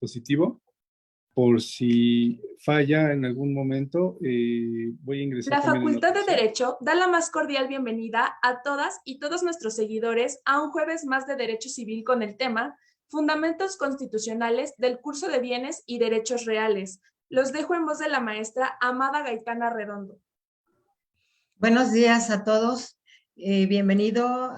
dispositivo. Por si falla en algún momento, voy a ingresar La también en Facultad otra de opción. Derecho da la más cordial bienvenida a todas y todos nuestros seguidores a un jueves más de Derecho Civil con el tema Fundamentos Constitucionales del curso de Bienes y Derechos Reales. Los dejo en voz de la maestra Amada Gaitana Redondo. Buenos días a todos. Bienvenidos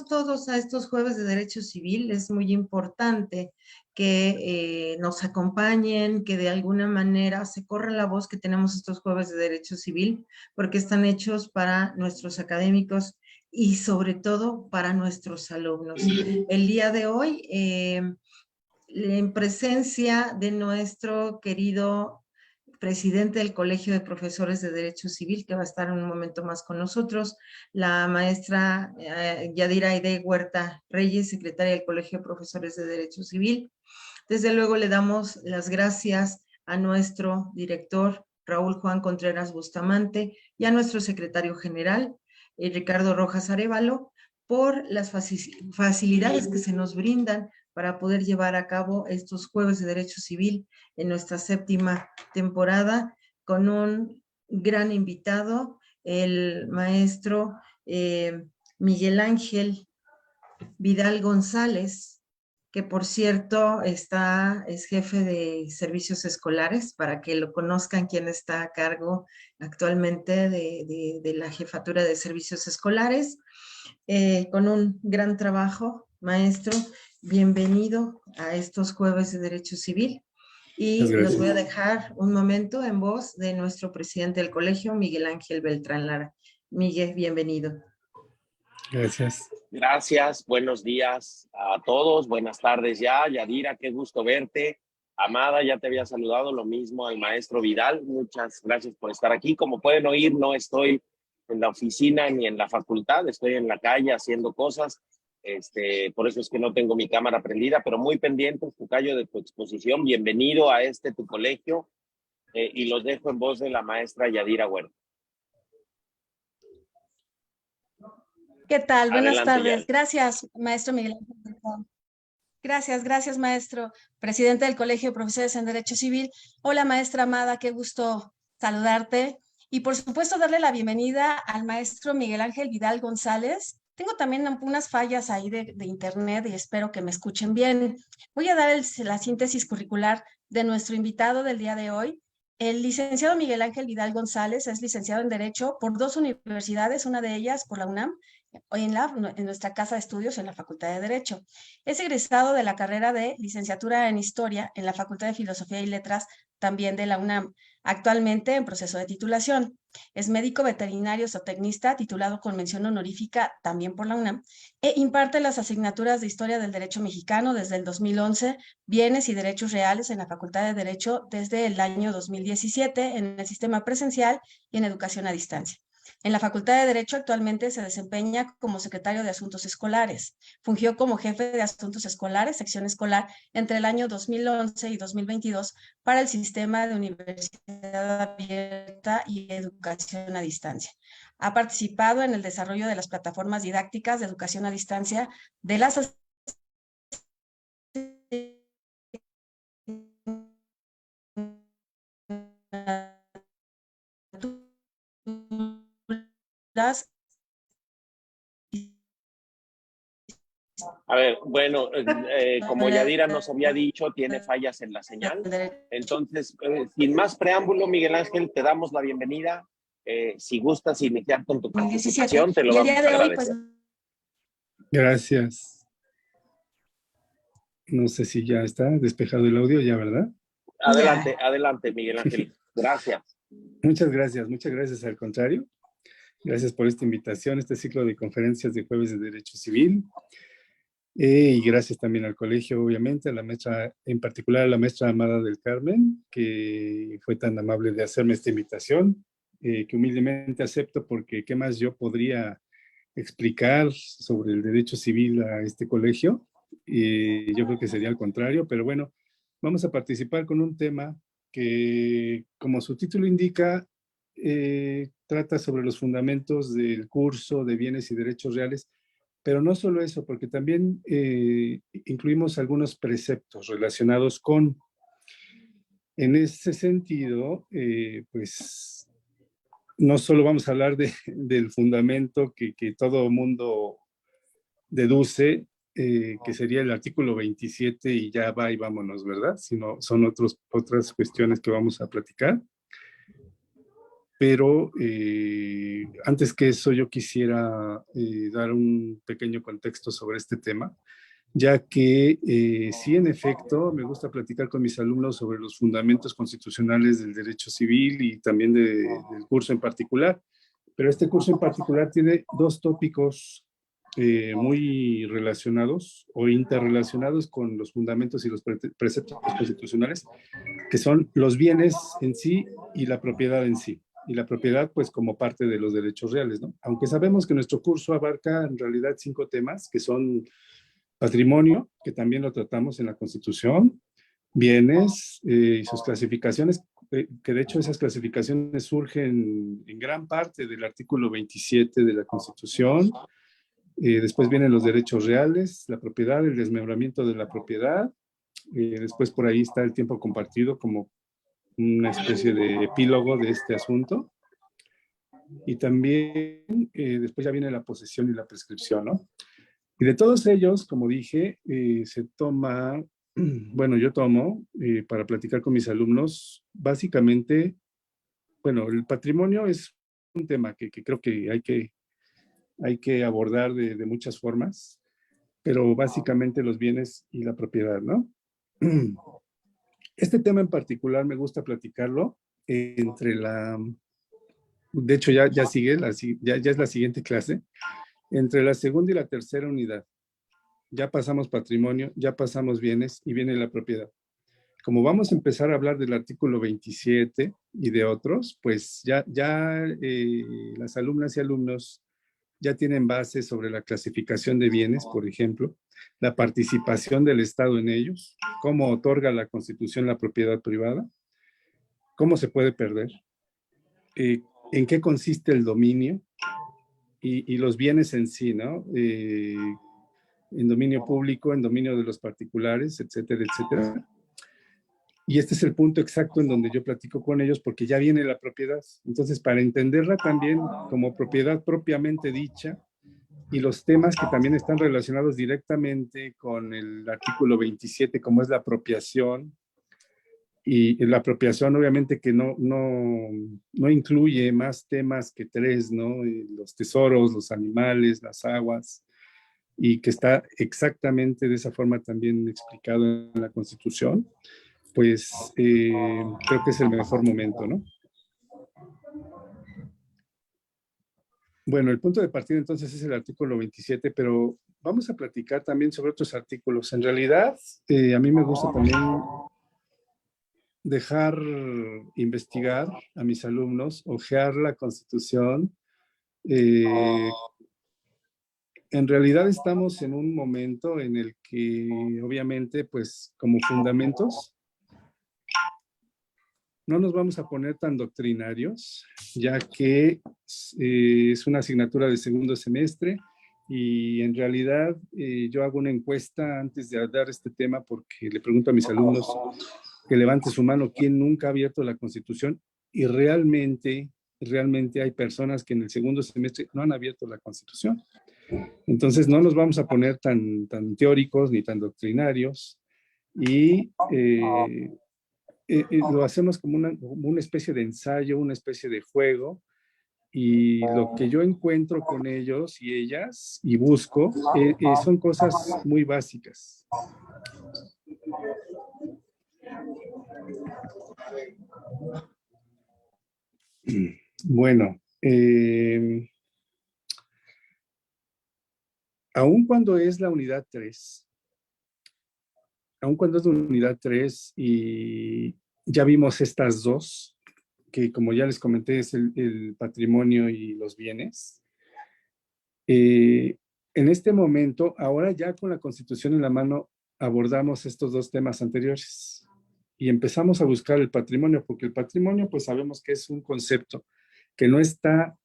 todos a estos jueves de Derecho Civil. Es muy importante que nos acompañen, que de alguna manera se corra la voz que tenemos estos jueves de Derecho Civil, porque están hechos para nuestros académicos y sobre todo para nuestros alumnos. El día de hoy, en presencia de nuestro querido presidente del Colegio de Profesores de Derecho Civil, que va a estar en un momento más con nosotros, la maestra Yadira Aide Huerta Reyes, secretaria del Colegio de Profesores de Derecho Civil. Desde luego le damos las gracias a nuestro director, Raúl Juan Contreras Bustamante, y a nuestro secretario general, Ricardo Rojas Arévalo, por las facilidades que se nos brindan para poder llevar a cabo estos jueves de Derecho Civil en nuestra 7ª temporada, con un gran invitado, el maestro Miguel Ángel Vidal González, que por cierto es jefe de servicios escolares, para que lo conozcan, quien está a cargo actualmente de la jefatura de servicios escolares, con un gran trabajo. Maestro, bienvenido a estos jueves de Derecho Civil. Y los voy a dejar un momento en voz de nuestro presidente del colegio, Miguel Ángel Beltrán Lara. Miguel, bienvenido. Gracias. Gracias, buenos días a todos, buenas tardes ya. Yadira, qué gusto verte. Amada, ya te había saludado, lo mismo al maestro Vidal. Muchas gracias por estar aquí. Como pueden oír, no estoy en la oficina ni en la facultad, estoy en la calle haciendo cosas. Por eso es que no tengo mi cámara prendida, pero muy pendiente, Tocayo, de tu exposición. Bienvenido a tu colegio, y los dejo en voz de la maestra Yadira Huerta. ¿Qué tal? Buenas Adelante, tardes. Yadira. Gracias, maestro Miguel Ángel. Gracias, maestro, presidente del Colegio de Profesores en Derecho Civil. Hola, maestra Amada, qué gusto saludarte. Y por supuesto, darle la bienvenida al maestro Miguel Ángel Vidal González. Tengo también unas fallas ahí de internet y espero que me escuchen bien. Voy a dar la síntesis curricular de nuestro invitado del día de hoy. El licenciado Miguel Ángel Vidal González es licenciado en Derecho por 2 universidades, una de ellas por la UNAM, en nuestra casa de estudios en la Facultad de Derecho. Es egresado de la carrera de licenciatura en Historia en la Facultad de Filosofía y Letras, también de la UNAM, actualmente en proceso de titulación. Es médico veterinario zootecnista, titulado con mención honorífica también por la UNAM, e imparte las asignaturas de Historia del Derecho Mexicano desde el 2011, Bienes y Derechos Reales en la Facultad de Derecho desde el año 2017 en el sistema presencial y en educación a distancia. En la Facultad de Derecho actualmente se desempeña como secretario de Asuntos Escolares. Fungió como jefe de Asuntos Escolares, sección escolar, entre el año 2011 y 2022 para el sistema de Universidad Abierta y Educación a Distancia. Ha participado en el desarrollo de las plataformas didácticas de educación a distancia de las A ver, bueno, como Yadira nos había dicho, tiene fallas en la señal. Entonces, sin más preámbulo, Miguel Ángel, te damos la bienvenida. Si gustas iniciar con tu participación, te lo vamos a agradecer. Gracias. No sé si ya está despejado el audio, ya, ¿verdad? Adelante, Miguel Ángel. Gracias. Muchas gracias, al contrario. Gracias por esta invitación, este ciclo de conferencias de jueves de Derecho Civil. Y gracias también al colegio, obviamente, a la maestra, en particular a la maestra Amada del Carmen, que fue tan amable de hacerme esta invitación, que humildemente acepto, porque ¿qué más yo podría explicar sobre el derecho civil a este colegio? Yo creo que sería al contrario, pero bueno, vamos a participar con un tema que, como su título indica, trata sobre los fundamentos del curso de Bienes y Derechos Reales, Pero no solo eso, porque también incluimos algunos preceptos relacionados con. En ese sentido, pues no solo vamos a hablar del fundamento que todo mundo deduce, que sería el artículo 27 y ya va y vámonos, ¿verdad? Sino son otras cuestiones que vamos a platicar. Pero antes que eso, yo quisiera dar un pequeño contexto sobre este tema, ya que sí, en efecto, me gusta platicar con mis alumnos sobre los fundamentos constitucionales del derecho civil y también del curso en particular. Pero este curso en particular tiene dos tópicos muy relacionados o interrelacionados con los fundamentos y los preceptos constitucionales, que son los bienes en sí y la propiedad en sí. Y la propiedad, pues, como parte de los derechos reales, ¿no? Aunque sabemos que nuestro curso abarca en realidad 5 temas, que son patrimonio, que también lo tratamos en la Constitución, bienes y sus clasificaciones, que de hecho esas clasificaciones surgen en gran parte del artículo 27 de la Constitución. Después vienen los derechos reales, la propiedad, el desmembramiento de la propiedad. Después por ahí está el tiempo compartido como una especie de epílogo de este asunto. Y también después ya viene la posesión y la prescripción, ¿no? Y de todos ellos, como dije, se toma, bueno, yo tomo para platicar con mis alumnos, básicamente, bueno, el patrimonio es un tema que creo que hay que abordar de muchas formas, pero básicamente los bienes y la propiedad, ¿no? Este tema en particular me gusta platicarlo entre de hecho ya sigue, ya es la siguiente clase, entre la segunda y la tercera unidad. Ya pasamos patrimonio, ya pasamos bienes y viene la propiedad. Como vamos a empezar a hablar del artículo 27 y de otros, pues ya las alumnas y alumnos ya tienen bases sobre la clasificación de bienes, por ejemplo, la participación del Estado en ellos, cómo otorga la Constitución la propiedad privada, cómo se puede perder, en qué consiste el dominio y los bienes en sí, ¿no? En dominio público, en dominio de los particulares, etcétera, etcétera. Y este es el punto exacto en donde yo platico con ellos porque ya viene la propiedad. Entonces, para entenderla también como propiedad propiamente dicha y los temas que también están relacionados directamente con el artículo 27, como es la apropiación, y la apropiación obviamente que no incluye más temas que 3, ¿no? Los tesoros, los animales, las aguas, y que está exactamente de esa forma también explicado en la Constitución, pues creo que es el mejor momento, ¿no? Bueno, el punto de partida entonces es el artículo 27, pero vamos a platicar también sobre otros artículos. En realidad, a mí me gusta también dejar investigar a mis alumnos, hojear la Constitución. En realidad estamos en un momento en el que obviamente pues como fundamentos no nos vamos a poner tan doctrinarios, ya que es una asignatura de segundo semestre y en realidad yo hago una encuesta antes de dar este tema porque le pregunto a mis alumnos que levante su mano quién nunca ha abierto la Constitución y realmente hay personas que en el segundo semestre no han abierto la Constitución. Entonces no nos vamos a poner tan teóricos ni tan doctrinarios y lo hacemos como una especie de ensayo, una especie de juego, y lo que yo encuentro con ellos y ellas y busco son cosas muy básicas. Bueno, aun cuando es la unidad 3, y ya vimos estas dos, que como ya les comenté es el patrimonio y los bienes. En este momento, ahora ya con la Constitución en la mano, abordamos estos dos temas anteriores y empezamos a buscar el patrimonio, porque el patrimonio pues sabemos que es un concepto que no está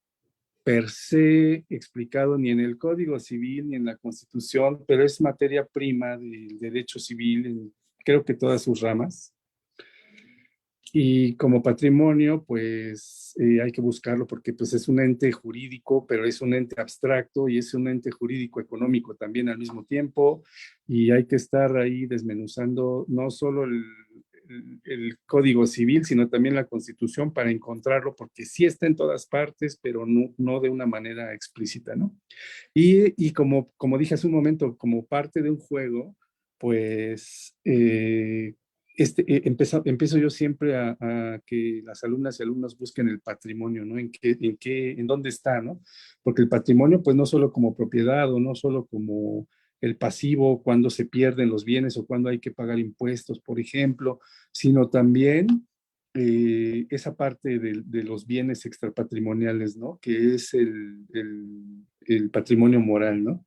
per se explicado ni en el Código Civil ni en la Constitución, pero es materia prima del derecho civil en creo que todas sus ramas. Y como patrimonio, pues hay que buscarlo porque pues, es un ente jurídico, pero es un ente abstracto y es un ente jurídico económico también al mismo tiempo. Y hay que estar ahí desmenuzando no solo el Código Civil, sino también la Constitución para encontrarlo, porque sí está en todas partes, pero no de una manera explícita, ¿no? Y como dije hace un momento, como parte de un juego, pues empiezo yo siempre a que las alumnas y alumnos busquen el patrimonio, ¿no? En dónde está, ¿no? Porque el patrimonio, pues no solo como propiedad o no solo como el pasivo, cuando se pierden los bienes o cuando hay que pagar impuestos, por ejemplo, sino también esa parte de los bienes extrapatrimoniales, ¿no? Que es el patrimonio moral, ¿no?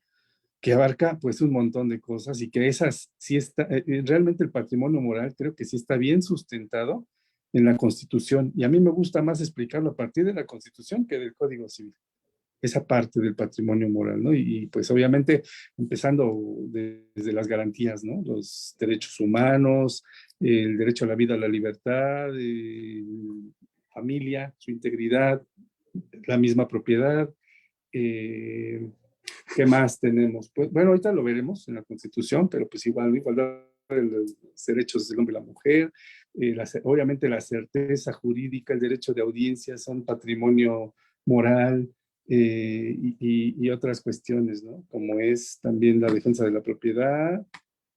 Que abarca pues un montón de cosas y que esas sí está, realmente el patrimonio moral creo que sí está bien sustentado en la Constitución y a mí me gusta más explicarlo a partir de la Constitución que del Código Civil, esa parte del patrimonio moral, ¿no? Pues obviamente empezando desde las garantías, ¿no? Los derechos humanos, el derecho a la vida, a la libertad, familia, su integridad, la misma propiedad, ¿qué más tenemos? Pues, bueno, ahorita lo veremos en la Constitución, pero pues igualdad de los derechos del hombre y la mujer, obviamente la certeza jurídica, el derecho de audiencia son patrimonio moral y otras cuestiones, ¿no? Como es también la defensa de la propiedad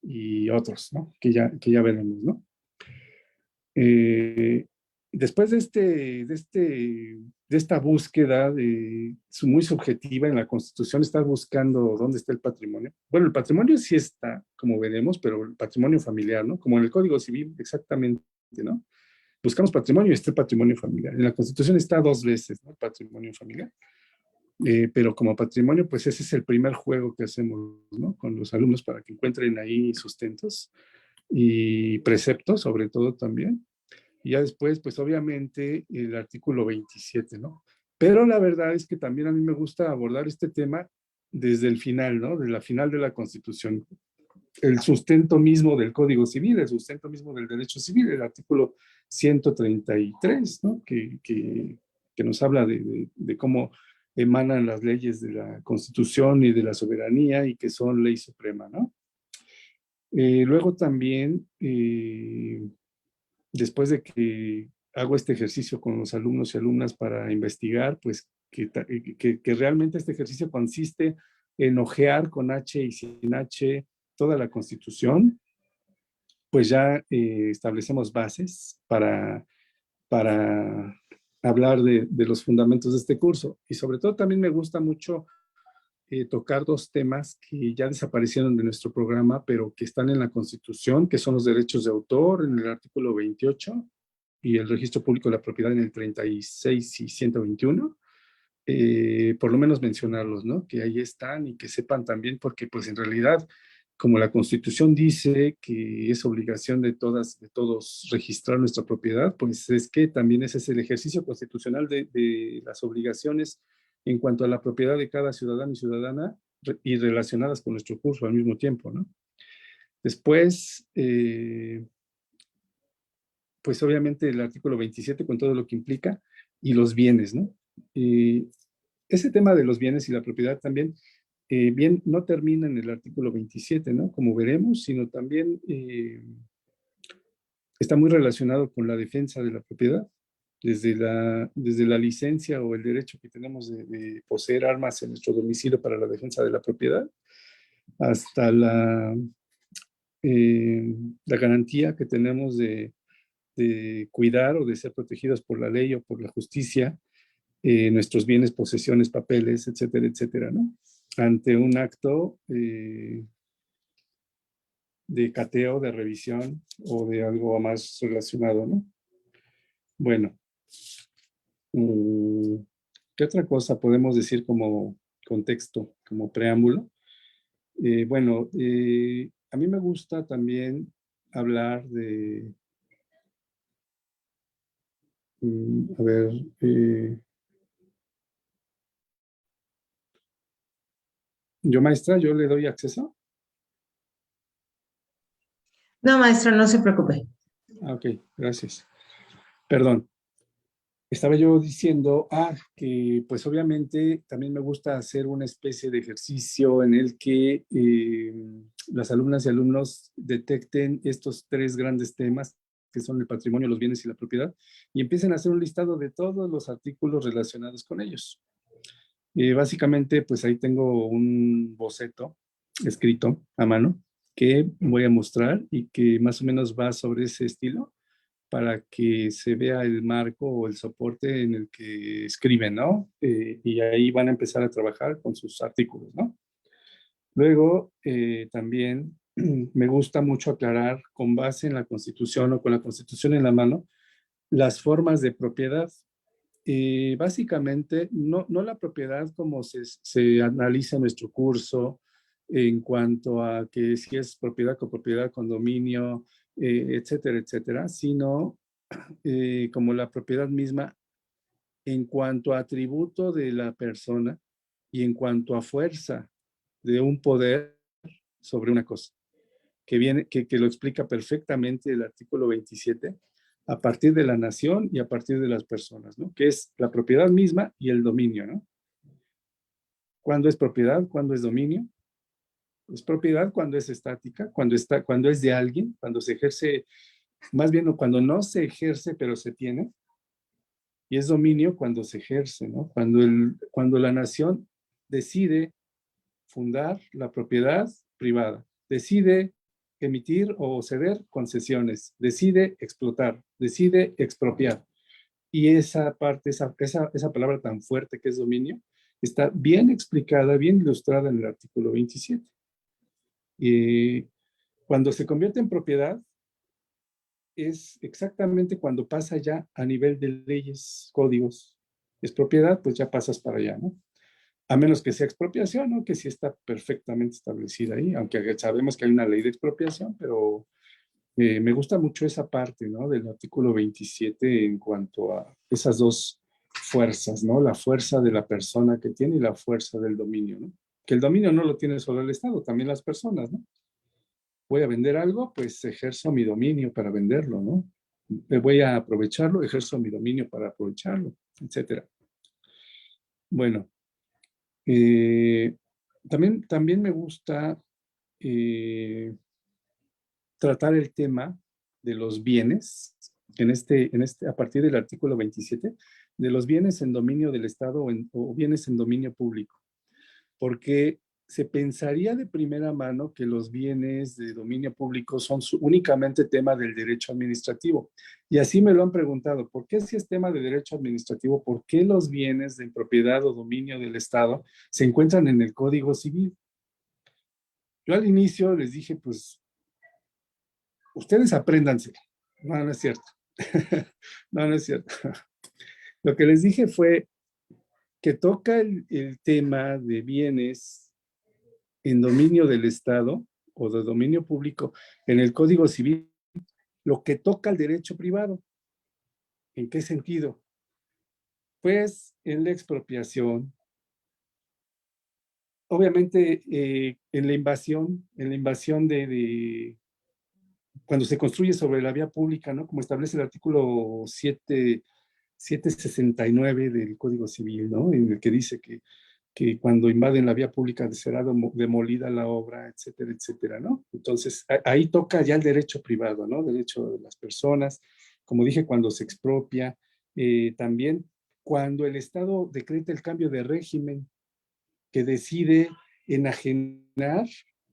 y otros, ¿no? Que ya veremos, ¿no? Después de esta búsqueda muy subjetiva en la Constitución, está buscando dónde está el patrimonio. Bueno, el patrimonio sí está, como veremos, pero el patrimonio familiar, ¿no? Como en el Código Civil, exactamente, ¿no? Buscamos patrimonio y está el patrimonio familiar. En la Constitución está dos veces, ¿no? El patrimonio familiar. Pero como patrimonio, pues ese es el primer juego que hacemos, ¿no? Con los alumnos para que encuentren ahí sustentos y preceptos, sobre todo también. Y ya después, pues obviamente el artículo 27, ¿no? Pero la verdad es que también a mí me gusta abordar este tema desde el final, ¿no? De la final de la Constitución. El sustento mismo del Código Civil, el sustento mismo del derecho civil, el artículo 133, ¿no? Que nos habla de cómo emanan las leyes de la Constitución y de la soberanía y que son ley suprema, ¿no? Luego también después de que hago este ejercicio con los alumnos y alumnas para investigar, pues que realmente este ejercicio consiste en ojear con H y sin H toda la Constitución, pues ya establecemos bases para hablar de los fundamentos de este curso. Y sobre todo también me gusta mucho tocar dos temas que ya desaparecieron de nuestro programa, pero que están en la Constitución, que son los derechos de autor en el artículo 28 y el registro público de la propiedad en el 36 y 121. Por lo menos mencionarlos, ¿no? Que ahí están y que sepan también, porque pues en realidad, como la Constitución dice que es obligación de todos registrar nuestra propiedad, pues es que también ese es el ejercicio constitucional de las obligaciones en cuanto a la propiedad de cada ciudadano y ciudadana y relacionadas con nuestro curso al mismo tiempo, ¿no? Después, pues obviamente el artículo 27 con todo lo que implica y los bienes, ¿no? Ese tema de los bienes y la propiedad también, bien, no termina en el artículo 27, ¿no? Como veremos, sino también está muy relacionado con la defensa de la propiedad, desde la licencia o el derecho que tenemos de poseer armas en nuestro domicilio para la defensa de la propiedad, hasta la garantía que tenemos de cuidar o de ser protegidos por la ley o por la justicia, nuestros bienes, posesiones, papeles, etcétera, etcétera, ¿no? Ante un acto de cateo, de revisión o de algo más relacionado, ¿no? Bueno, ¿qué otra cosa podemos decir como contexto, como preámbulo? Bueno, a mí me gusta también hablar a ver, Yo, maestra, yo le doy acceso. No, maestro, no se preocupe. Ok, gracias. Perdón. Estaba yo diciendo, que pues obviamente también me gusta hacer una especie de ejercicio en el que las alumnas y alumnos detecten estos tres grandes temas que son el patrimonio, los bienes y la propiedad, y empiecen a hacer un listado de todos los artículos relacionados con ellos. Básicamente, pues ahí tengo un boceto escrito a mano que voy a mostrar y que más o menos va sobre ese estilo para que se vea el marco o el soporte en el que escriben, ¿no? Y ahí van a empezar a trabajar con sus artículos, ¿no? Luego, también me gusta mucho aclarar con base en la Constitución o con la Constitución en la mano las formas de propiedad. Básicamente, no la propiedad como se analiza en nuestro curso en cuanto a que si es propiedad, copropiedad, condominio, etcétera, etcétera, sino como la propiedad misma en cuanto a atributo de la persona y en cuanto a fuerza de un poder sobre una cosa, que lo explica perfectamente el artículo 27 a partir de la nación y a partir de las personas, ¿no? Que es la propiedad misma y el dominio, ¿no? ¿Cuándo es propiedad? ¿Cuándo es dominio? Es propiedad cuando es estática, cuando es de alguien, cuando se ejerce, más bien cuando no se ejerce, pero se tiene. Y es dominio cuando se ejerce, ¿no? Cuando la nación decide fundar la propiedad privada, decide emitir o ceder concesiones, decide explotar, decide expropiar. Y esa parte, esa palabra tan fuerte que es dominio, está bien explicada, bien ilustrada en el artículo 27. Y cuando se convierte en propiedad, es exactamente cuando pasa ya a nivel de leyes, códigos. Es propiedad, pues ya pasas para allá, ¿no? A menos que sea expropiación, ¿no? Que sí está perfectamente establecida ahí, aunque sabemos que hay una ley de expropiación, pero me gusta mucho esa parte, ¿no? Del artículo 27 en cuanto a esas dos fuerzas, ¿no? La fuerza de la persona que tiene y la fuerza del dominio, ¿no? Que el dominio no lo tiene solo el Estado, también las personas, ¿no? Voy a vender algo, pues ejerzo mi dominio para venderlo, ¿no? Voy a aprovecharlo, ejerzo mi dominio para aprovecharlo, etcétera. Bueno, también me gusta tratar el tema de los bienes, a partir del artículo 27, de los bienes en dominio del Estado o bienes en dominio público, porque se pensaría de primera mano que los bienes de dominio público son únicamente tema del derecho administrativo. Y así me lo han preguntado, ¿por qué si es tema de derecho administrativo, por qué los bienes de propiedad o dominio del Estado se encuentran en el Código Civil? Yo al inicio les dije, pues, ustedes apréndanse. No, no es cierto. No, no es cierto. Lo que les dije fue que toca el tema de bienes en dominio del Estado o de dominio público en el Código Civil, lo que toca al derecho privado. ¿En qué sentido? Pues en la expropiación. Obviamente, en la invasión cuando se construye sobre la vía pública, ¿no? Como establece el artículo 769 del Código Civil, ¿no? En el que dice que cuando invaden la vía pública será demolida la obra, etcétera, etcétera, ¿no? Entonces, ahí toca ya el derecho privado, ¿no? Derecho de las personas, como dije, cuando se expropia, también cuando el Estado decreta el cambio de régimen, que decide enajenar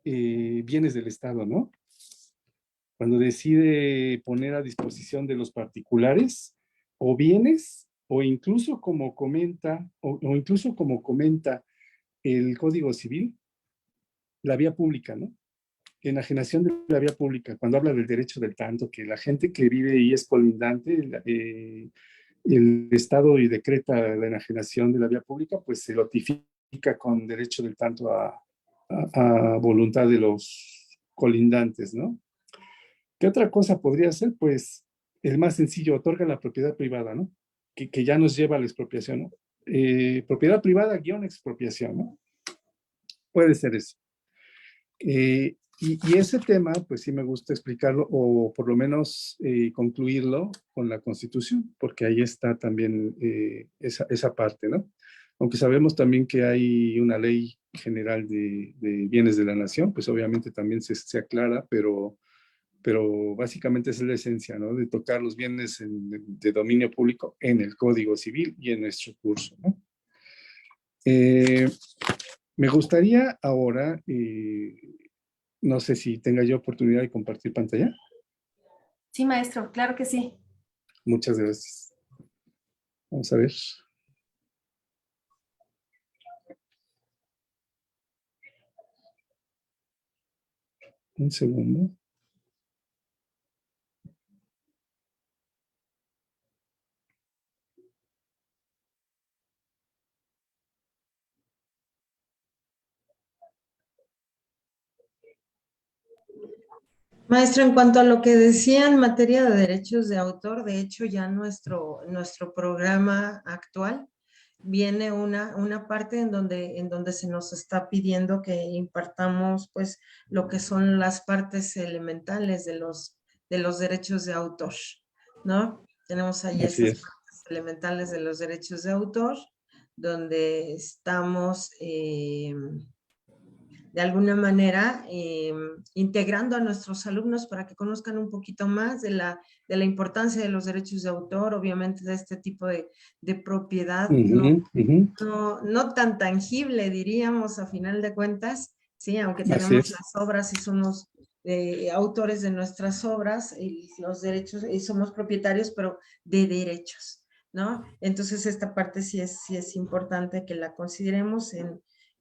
bienes del Estado, ¿no? Cuando decide poner a disposición de los particulares o bienes, o incluso como comenta, incluso como comenta el Código Civil, la vía pública, ¿no? Enajenación de la vía pública, cuando habla del derecho del tanto, que la gente que vive y es colindante, el Estado y decreta la enajenación de la vía pública, pues se notifica con derecho del tanto a voluntad de los colindantes, ¿no? ¿Qué otra cosa podría ser? Pues el más sencillo, otorga la propiedad privada, ¿no? Que ya nos lleva a la expropiación, ¿no? Propiedad privada guión expropiación, ¿no? Puede ser eso. Y ese tema, pues sí me gusta explicarlo o por lo menos concluirlo con la Constitución, porque ahí está también esa parte, ¿no? Aunque sabemos también que hay una ley general de bienes de la nación, pues obviamente también se aclara, pero básicamente esa es la esencia, ¿no? De tocar los bienes de dominio público en el Código Civil y en nuestro curso, ¿no? Me gustaría ahora, no sé si tenga yo oportunidad de compartir pantalla. Sí, maestro, claro que sí. Muchas gracias. Vamos a ver. Un segundo. Maestro, en cuanto a lo que decía en materia de derechos de autor, de hecho ya nuestro programa actual viene una parte en donde se nos está pidiendo que impartamos pues lo que son las partes elementales de los derechos de autor, ¿no? Tenemos ahí Así esas es. partes elementales de los derechos de autor, donde estamos de alguna manera integrando a nuestros alumnos para que conozcan un poquito más de la importancia de los derechos de autor, obviamente de este tipo de propiedad no tan tangible, diríamos, a final de cuentas, sí, aunque Así tenemos es. las obras y somos autores de nuestras obras y los derechos, y somos propietarios, pero de derechos, ¿no? Entonces esta parte sí es importante que la consideremos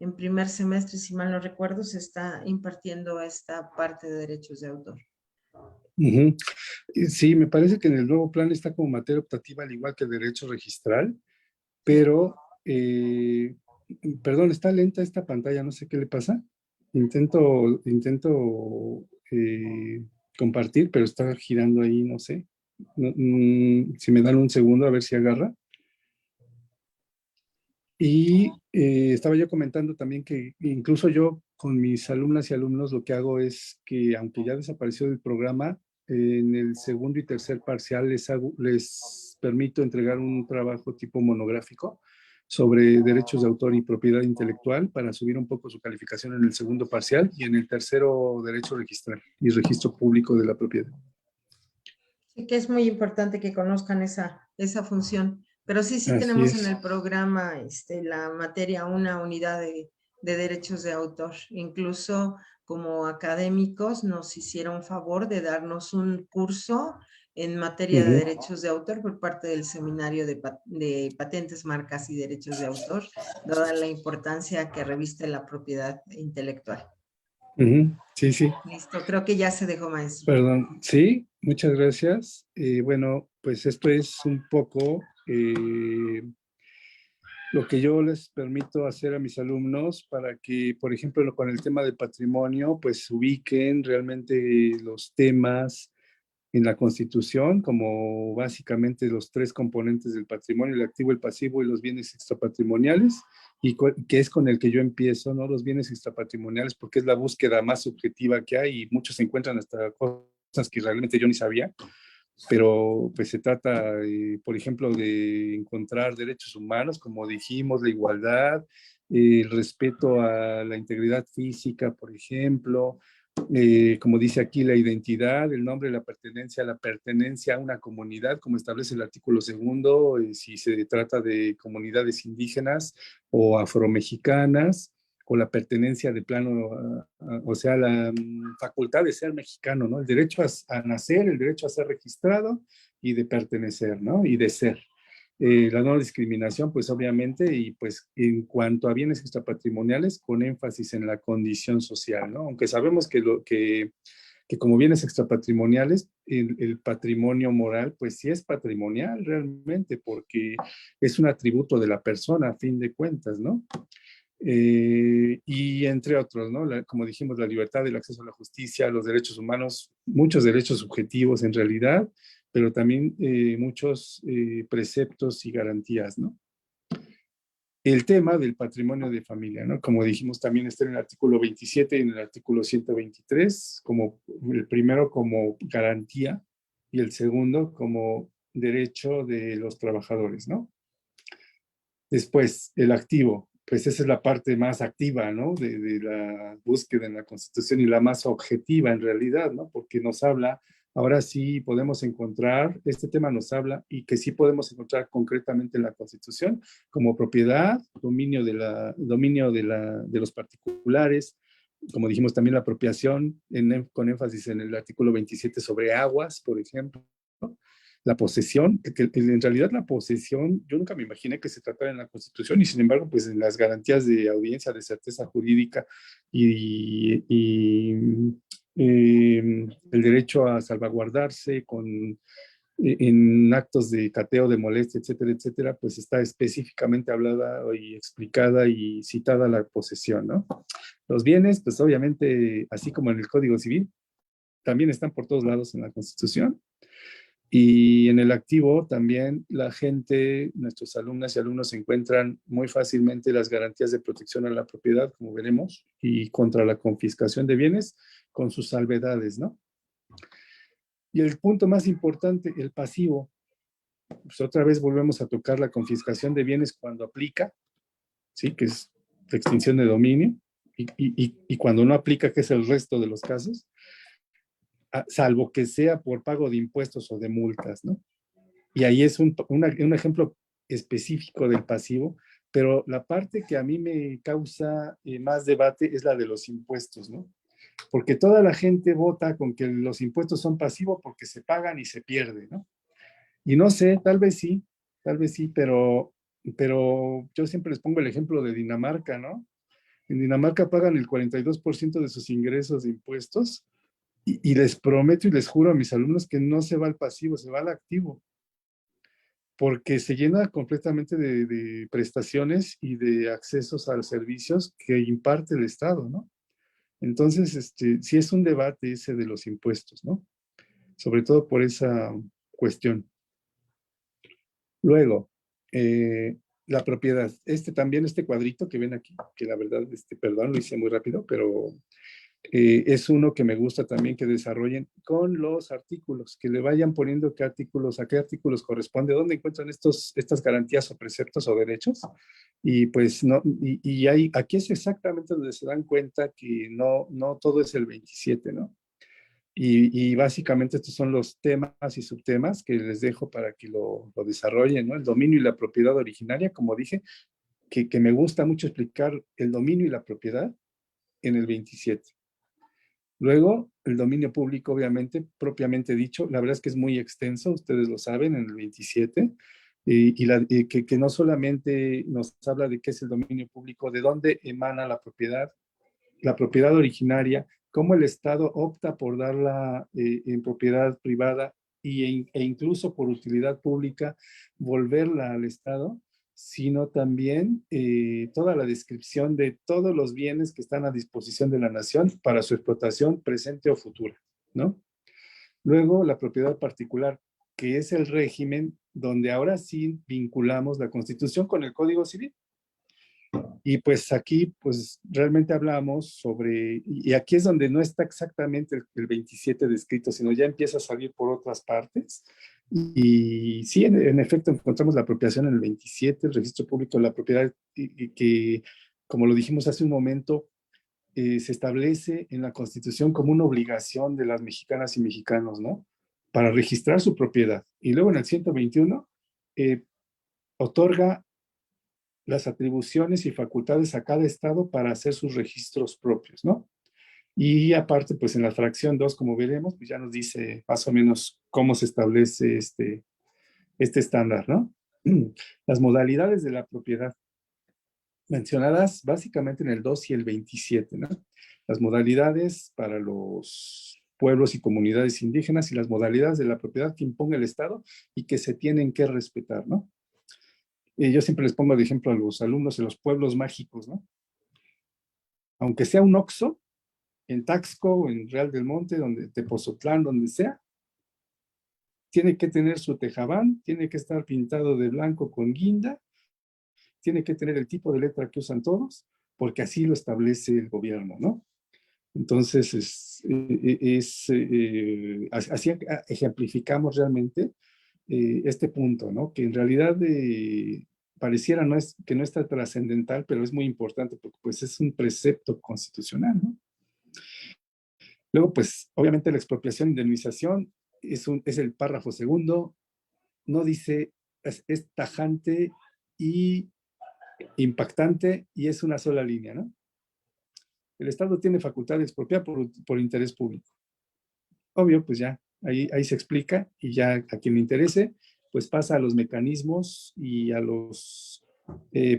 en primer semestre, si mal no recuerdo, se está impartiendo esta parte de derechos de autor. Sí, me parece que en el nuevo plan está como materia optativa, al igual que el derecho registral, pero, perdón, está lenta esta pantalla, no sé qué le pasa. Intento compartir, pero está girando ahí, no sé. Si me dan un segundo a ver si agarra. Y estaba yo comentando también que incluso yo con mis alumnas y alumnos lo que hago es que aunque ya desapareció del programa, en el segundo y tercer parcial les permito entregar un trabajo tipo monográfico sobre derechos de autor y propiedad intelectual para subir un poco su calificación en el segundo parcial y en el tercero derecho registral y registro público de la propiedad. Sí, que es muy importante que conozcan esa función. Pero sí Así tenemos en es. el programa la materia, una unidad de derechos de autor. Incluso como académicos nos hicieron favor de darnos un curso en materia de derechos de autor por parte del Seminario de Patentes, Marcas y Derechos de Autor, dada la importancia que reviste la propiedad intelectual. Sí, sí. Listo, creo que ya se dejó, maestro. Perdón, sí, muchas gracias. Bueno, pues esto es un poco lo que yo les permito hacer a mis alumnos para que, por ejemplo, con el tema del patrimonio, pues ubiquen realmente los temas en la Constitución, como básicamente los tres componentes del patrimonio, el activo, el pasivo y los bienes extrapatrimoniales, y que es con el que yo empiezo, ¿no? Los bienes extrapatrimoniales, porque es la búsqueda más subjetiva que hay y muchos encuentran hasta cosas que realmente yo ni sabía, pero pues se trata, por ejemplo, de encontrar derechos humanos, como dijimos, la igualdad, el respeto a la integridad física, por ejemplo, como dice aquí, la identidad, el nombre, la pertenencia a una comunidad, como establece el artículo segundo, si se trata de comunidades indígenas o afromexicanas, o la pertenencia de plano, o sea, la facultad de ser mexicano, ¿no? El derecho a nacer, el derecho a ser registrado y de pertenecer, ¿no? Y de ser. La no discriminación, pues obviamente, y pues en cuanto a bienes extrapatrimoniales, con énfasis en la condición social, ¿no? Aunque sabemos que como bienes extrapatrimoniales, el patrimonio moral, pues sí es patrimonial realmente, porque es un atributo de la persona a fin de cuentas, ¿no? Y entre otros, ¿no? Como dijimos, la libertad, el acceso a la justicia, los derechos humanos, muchos derechos subjetivos en realidad, pero también muchos preceptos y garantías, ¿no? el tema del patrimonio de familia, ¿no? Como dijimos, también está en el artículo 27 y en el artículo 123, como el primero como garantía y el segundo como derecho de los trabajadores, ¿no? Después, el activo, pues esa es la parte más activa, ¿no? De la búsqueda en la Constitución y la más objetiva en realidad, ¿no? Porque nos habla, ahora sí podemos encontrar, este tema nos habla y que sí podemos encontrar concretamente en la Constitución como propiedad, dominio de los particulares, como dijimos también la apropiación, con énfasis en el artículo 27 sobre aguas, por ejemplo, ¿no? La posesión, que en realidad la posesión, yo nunca me imaginé que se tratara en la Constitución y sin embargo, pues en las garantías de audiencia, de certeza jurídica y el derecho a salvaguardarse en actos de cateo, de molestia, etcétera, etcétera, pues está específicamente hablada y explicada y citada la posesión, ¿no? Los bienes, pues obviamente, así como en el Código Civil, también están por todos lados en la Constitución. Y en el activo también la gente, nuestros alumnas y alumnos encuentran muy fácilmente las garantías de protección a la propiedad, como veremos, y contra la confiscación de bienes con sus salvedades, ¿no? Y el punto más importante, el pasivo. Pues otra vez volvemos a tocar la confiscación de bienes cuando aplica, ¿sí? Que es extinción de dominio, y cuando no aplica, que es el resto de los casos, salvo que sea por pago de impuestos o de multas, ¿no? Y ahí es un ejemplo específico del pasivo, pero la parte que a mí me causa más debate es la de los impuestos, ¿no? Porque toda la gente vota con que los impuestos son pasivos porque se pagan y se pierden, ¿no? Y no sé, tal vez sí, pero yo siempre les pongo el ejemplo de Dinamarca, ¿no? En Dinamarca pagan el 42% de sus ingresos de impuestos y les prometo y les juro a mis alumnos que no se va al pasivo, se va al activo, porque se llena completamente de prestaciones y de accesos a los servicios que imparte el Estado, ¿no? Entonces, sí es un debate ese de los impuestos, ¿no? Sobre todo por esa cuestión. Luego, la propiedad. Este cuadrito que ven aquí, que la verdad, perdón, lo hice muy rápido, pero es uno que me gusta también que desarrollen con los artículos, que le vayan poniendo a qué artículos corresponde, dónde encuentran estas garantías o preceptos o derechos. Y pues no, aquí es exactamente donde se dan cuenta que no todo es el 27, ¿no? Y básicamente estos son los temas y subtemas que les dejo para que lo desarrollen, ¿no? El dominio y la propiedad originaria, como dije, que me gusta mucho explicar el dominio y la propiedad en el 27. Luego, el dominio público, obviamente, propiamente dicho, la verdad es que es muy extenso, ustedes lo saben, en el 27, que no solamente nos habla de qué es el dominio público, de dónde emana la propiedad originaria, cómo el Estado opta por darla en propiedad privada e incluso por utilidad pública, volverla al Estado, sino también toda la descripción de todos los bienes que están a disposición de la nación para su explotación presente o futura, ¿no? Luego, la propiedad particular, que es el régimen donde ahora sí vinculamos la Constitución con el Código Civil. Y pues aquí, pues realmente hablamos sobre, y aquí es donde no está exactamente el 27 descrito, sino ya empieza a salir por otras partes. Y sí, en efecto, encontramos la apropiación en el 27, el registro público de la propiedad, que, como lo dijimos hace un momento, se establece en la Constitución como una obligación de las mexicanas y mexicanos, ¿no? Para registrar su propiedad. Y luego en el 121 otorga las atribuciones y facultades a cada estado para hacer sus registros propios, ¿no? Y aparte, pues en la fracción 2, como veremos, pues ya nos dice más o menos cómo se establece este estándar, ¿no? Las modalidades de la propiedad mencionadas básicamente en el 2 y el 27, ¿no? Las modalidades para los pueblos y comunidades indígenas y las modalidades de la propiedad que imponga el Estado y que se tienen que respetar, ¿no? Yo siempre les pongo de ejemplo a los alumnos en los pueblos mágicos, ¿no? Aunque sea un Oxxo, en Taxco, en Real del Monte, donde Tepozotlán, donde sea, tiene que tener su tejabán, tiene que estar pintado de blanco con guinda tiene que tener el tipo de letra que usan todos, porque así lo establece el gobierno, ¿no? Entonces, así ejemplificamos realmente este punto, ¿no? Que en realidad pareciera que no está trascendental, pero es muy importante porque pues es un precepto constitucional, ¿no? Luego, pues, obviamente la expropiación e indemnización es el párrafo segundo, no dice, es tajante y impactante y es una sola línea, ¿no? El Estado tiene facultad de expropiar por interés público. Obvio, pues ya, ahí se explica y ya a quien le interese, pues pasa a los mecanismos y a los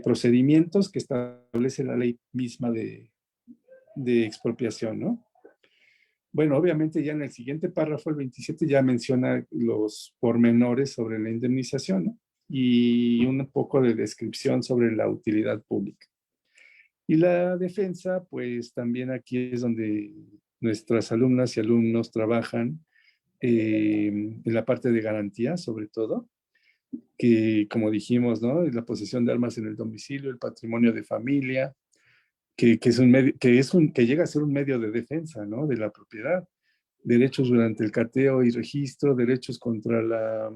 procedimientos que establece la ley misma de expropiación, ¿no? Bueno, obviamente ya en el siguiente párrafo, el 27, ya menciona los pormenores sobre la indemnización, ¿no? Y un poco de descripción sobre la utilidad pública. Y la defensa, pues también aquí es donde nuestras alumnas y alumnos trabajan en la parte de garantía, sobre todo, que como dijimos, ¿no? La posesión de armas en el domicilio, el patrimonio de familia, que es un medio, que llega a ser un medio de defensa, ¿no? De la propiedad, derechos durante el cateo y registro, derechos contra la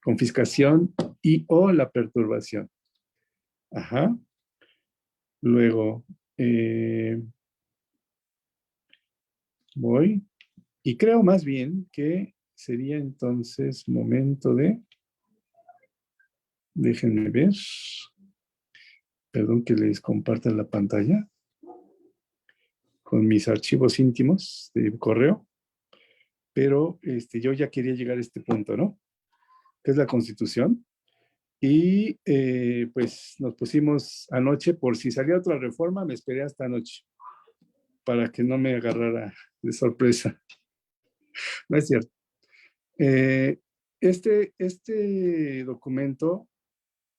confiscación y o la perturbación. Ajá. Luego, voy. Y creo más bien que sería entonces momento de... Déjenme ver. Perdón que les comparta la pantalla con mis archivos íntimos de correo. Pero yo ya quería llegar a este punto, ¿no? Que es la Constitución. Y pues nos pusimos anoche, por si salía otra reforma, me esperé hasta anoche para que no me agarrara de sorpresa. No es cierto. Este documento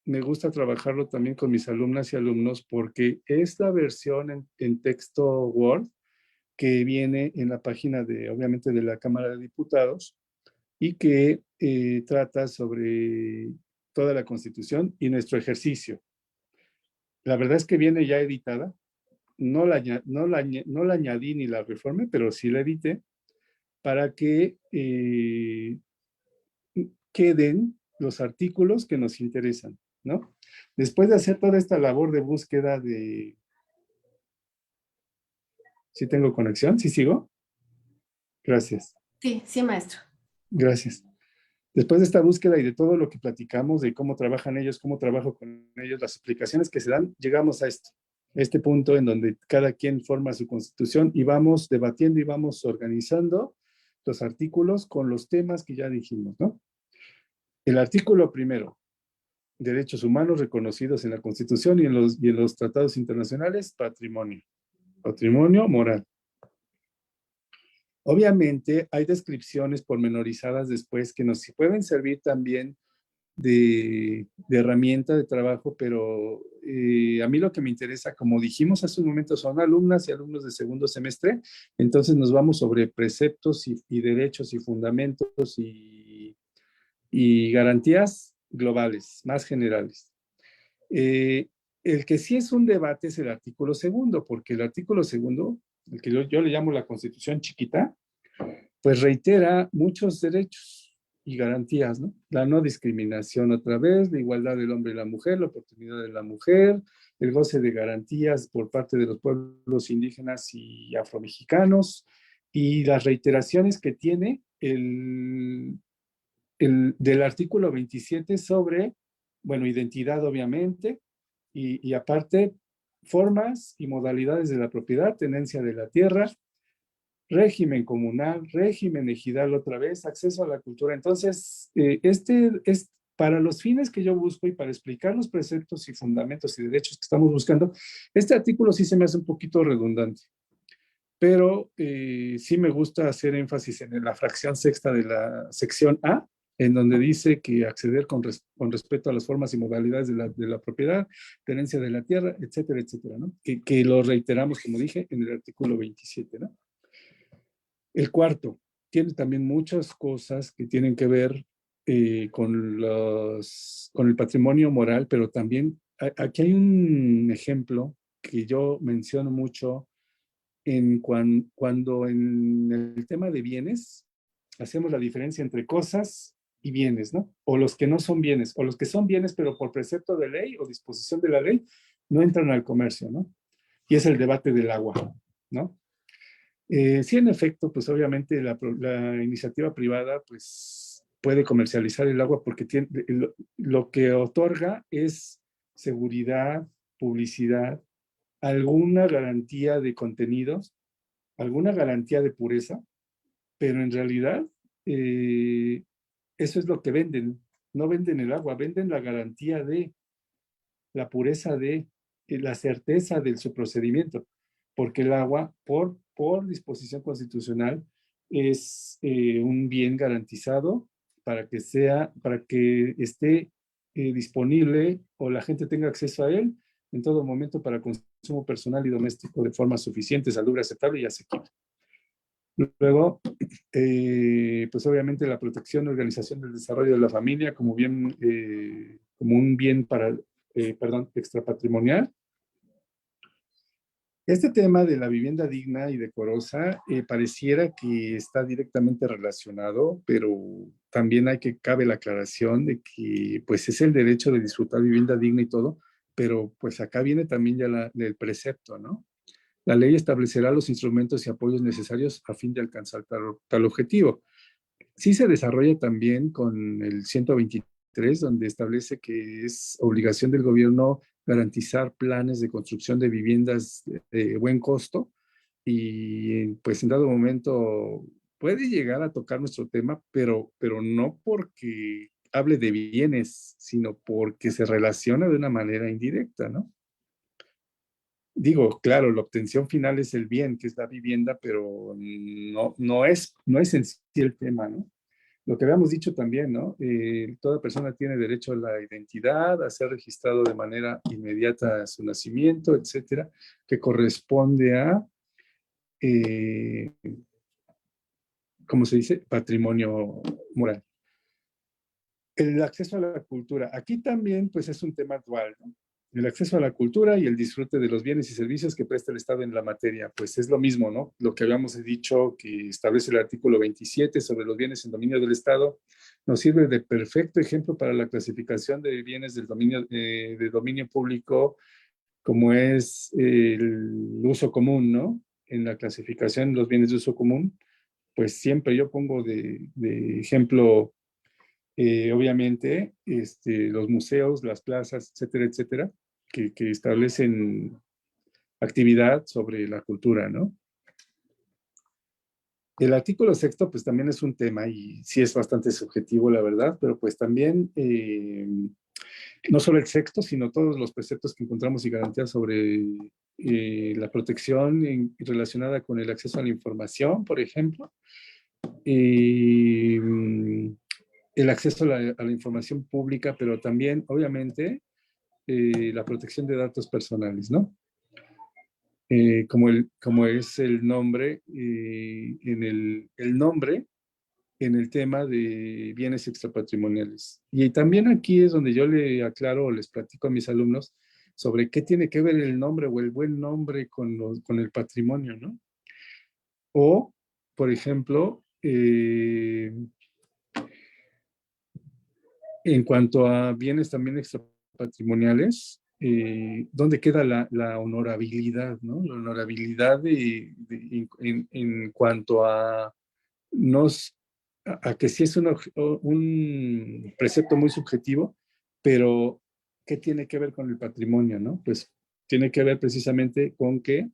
me gusta trabajarlo también con mis alumnas y alumnos porque es la versión en texto Word que viene en la página obviamente, de la Cámara de Diputados y que trata sobre toda la Constitución y nuestro ejercicio. La verdad es que viene ya editada. No la añadí ni la reformé, pero sí la edité para que queden los artículos que nos interesan, ¿no? Después de hacer toda esta labor de búsqueda de... ¿Sí tengo conexión? ¿Sí sigo? Gracias. Sí, sí, maestro. Gracias. Después de esta búsqueda y de todo lo que platicamos, de cómo trabajan ellos, cómo trabajo con ellos, las explicaciones que se dan, llegamos a este punto en donde cada quien forma su constitución y vamos debatiendo y vamos organizando los artículos con los temas que ya dijimos, ¿no? El artículo primero, derechos humanos reconocidos en la Constitución y en los tratados internacionales, patrimonio moral. Obviamente hay descripciones pormenorizadas después que nos pueden servir también de herramienta de trabajo, pero a mí lo que me interesa, como dijimos hace un momento, son alumnas y alumnos de segundo semestre, entonces nos vamos sobre preceptos y derechos y fundamentos y garantías globales, más generales. El que sí es un debate es el artículo segundo, porque el artículo segundo, el que yo le llamo la Constitución chiquita, pues reitera muchos derechos y garantías, ¿no? La no discriminación otra vez, la igualdad del hombre y la mujer, la oportunidad de la mujer, el goce de garantías por parte de los pueblos indígenas y afromexicanos, y las reiteraciones que tiene del artículo 27 sobre, bueno, identidad obviamente, y aparte, formas y modalidades de la propiedad, tenencia de la tierra, régimen comunal, régimen ejidal otra vez, acceso a la cultura. Entonces, es para los fines que yo busco y para explicar los preceptos y fundamentos y derechos que estamos buscando, este artículo sí se me hace un poquito redundante, pero sí me gusta hacer énfasis en la fracción sexta de la sección A, en donde dice que acceder con respeto a las formas y modalidades de la propiedad, tenencia de la tierra, etcétera, etcétera, ¿no? Que lo reiteramos, como dije, en el artículo 27, ¿no? El cuarto tiene también muchas cosas que tienen que ver con el patrimonio moral, pero también aquí hay un ejemplo que yo menciono mucho cuando en el tema de bienes hacemos la diferencia entre cosas y bienes, ¿no? O los que no son bienes, o los que son bienes, pero por precepto de ley o disposición de la ley, no entran al comercio, ¿no? Y es el debate del agua, ¿no? Sí, en efecto, pues obviamente la iniciativa privada, pues puede comercializar el agua porque lo que otorga es seguridad, publicidad, alguna garantía de contenidos, alguna garantía de pureza, pero en realidad eso es lo que venden. No venden el agua, venden la garantía de la pureza de la certeza de su procedimiento, porque el agua, por disposición constitucional, es un bien garantizado para que esté disponible o la gente tenga acceso a él en todo momento para consumo personal y doméstico de forma suficiente, salubre, aceptable y asequible. Luego, pues obviamente la protección y organización del desarrollo de la familia como un bien extrapatrimonial. Este tema de la vivienda digna y decorosa pareciera que está directamente relacionado, pero también cabe la aclaración de que pues es el derecho de disfrutar vivienda digna y todo, pero pues acá viene también ya el precepto, ¿no? La ley establecerá los instrumentos y apoyos necesarios a fin de alcanzar tal objetivo. Sí se desarrolla también con el 123, donde establece que es obligación del gobierno garantizar planes de construcción de viviendas de buen costo y pues en dado momento puede llegar a tocar nuestro tema, pero no porque hable de bienes, sino porque se relaciona de una manera indirecta, ¿no? Digo, claro, la obtención final es el bien, que es la vivienda, pero no es en sí el tema, ¿no? Lo que habíamos dicho también, ¿no? Toda persona tiene derecho a la identidad, a ser registrado de manera inmediata a su nacimiento, etcétera, que corresponde a, ¿cómo se dice? Patrimonio moral. El acceso a la cultura. Aquí también, pues, es un tema dual, ¿no? El acceso a la cultura y el disfrute de los bienes y servicios que presta el Estado en la materia, pues es lo mismo, ¿no? Lo que habíamos dicho que establece el artículo 27 sobre los bienes en dominio del Estado, nos sirve de perfecto ejemplo para la clasificación de bienes de dominio público, como es el uso común, ¿no? En la clasificación de los bienes de uso común, pues siempre yo pongo de ejemplo obviamente, los museos, las plazas, etcétera, etcétera, que establecen actividad sobre la cultura, ¿no? El artículo sexto, pues también es un tema y sí es bastante subjetivo, la verdad, pero pues también no solo el sexto, sino todos los preceptos que encontramos y garantías sobre la protección relacionada con el acceso a la información, por ejemplo, el acceso a la información pública, pero también, obviamente, la protección de datos personales, ¿no? Como es el nombre, el nombre en el tema de bienes extrapatrimoniales. Y también aquí es donde yo le aclaro o les platico a mis alumnos sobre qué tiene que ver el nombre o el buen nombre con el patrimonio, ¿no? O, por ejemplo, en cuanto a bienes también extrapatrimoniales, ¿dónde queda la honorabilidad, ¿no? La honorabilidad en cuanto a, a que sí es un precepto muy subjetivo, pero ¿qué tiene que ver con el patrimonio, no? Pues tiene que ver precisamente con que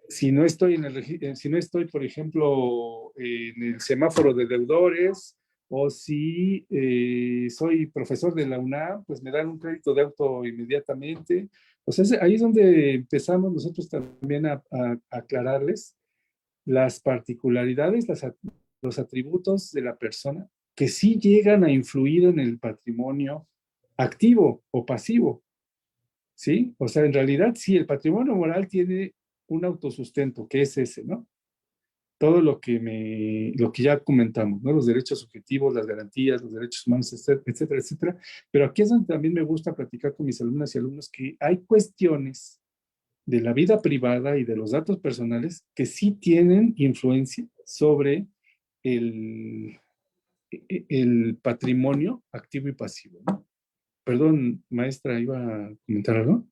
si no estoy si no estoy, por ejemplo, en el semáforo de deudores, o si soy profesor de la UNAM, pues me dan un crédito de auto inmediatamente. O sea, ahí es donde empezamos nosotros también a aclararles las particularidades, los atributos de la persona que sí llegan a influir en el patrimonio activo o pasivo, ¿sí? O sea, en realidad sí, el patrimonio moral tiene un autosustento, que es ese, ¿no? todo lo que ya comentamos, ¿no? Los derechos subjetivos, las garantías, los derechos humanos, etcétera, etcétera, etcétera. Pero aquí es donde también me gusta platicar con mis alumnas y alumnos que hay cuestiones de la vida privada y de los datos personales que sí tienen influencia sobre el, el patrimonio activo y pasivo, ¿no? Perdón, maestra, ¿iba a comentar algo?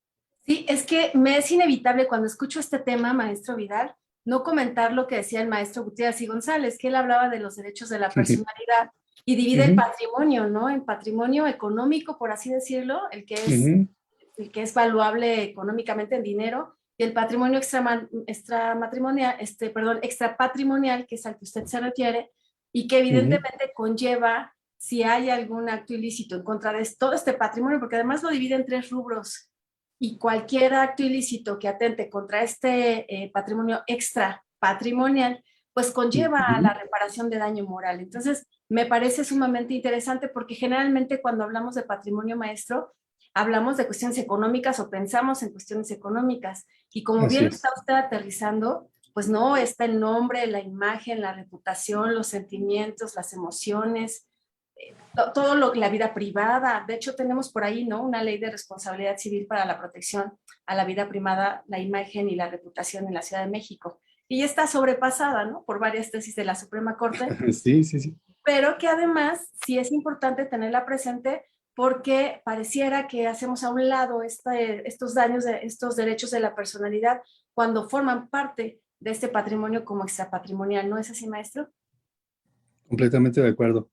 Sí, es que me es inevitable cuando escucho este tema, maestro Vidal, no comentar lo que decía el maestro Gutiérrez y González, que él hablaba de los derechos de la personalidad y divide el Ujú, patrimonio, ¿no? En patrimonio económico, por así decirlo, ujú, el que es valuable económicamente en dinero, y el patrimonio extramatrimonial, perdón, extrapatrimonial, que es al que usted se refiere, y que ujú, evidentemente conlleva si hay algún acto ilícito en contra de todo este patrimonio, porque además lo divide en tres rubros y cualquier acto ilícito que atente contra este patrimonio extra patrimonial, pues conlleva a ujú. la reparación de daño moral. Entonces, me parece sumamente interesante porque generalmente cuando hablamos de patrimonio maestro, hablamos de cuestiones económicas o pensamos en cuestiones económicas. Y como Así bien lo está es. usted aterrizando, pues no, está el nombre, la imagen, la reputación, los sentimientos, las emociones, todo lo la vida privada. De hecho, tenemos por ahí, ¿no? Una ley de responsabilidad civil para la protección a la vida privada, la imagen y la reputación en la Ciudad de México. Y ya está sobrepasada, ¿no? Por varias tesis de la Suprema Corte, Sí, sí, sí. pero que además sí es importante tenerla presente porque pareciera que hacemos a un lado estos daños, estos derechos de la personalidad cuando forman parte de este patrimonio como extrapatrimonial. ¿No es así, maestro? Completamente de acuerdo.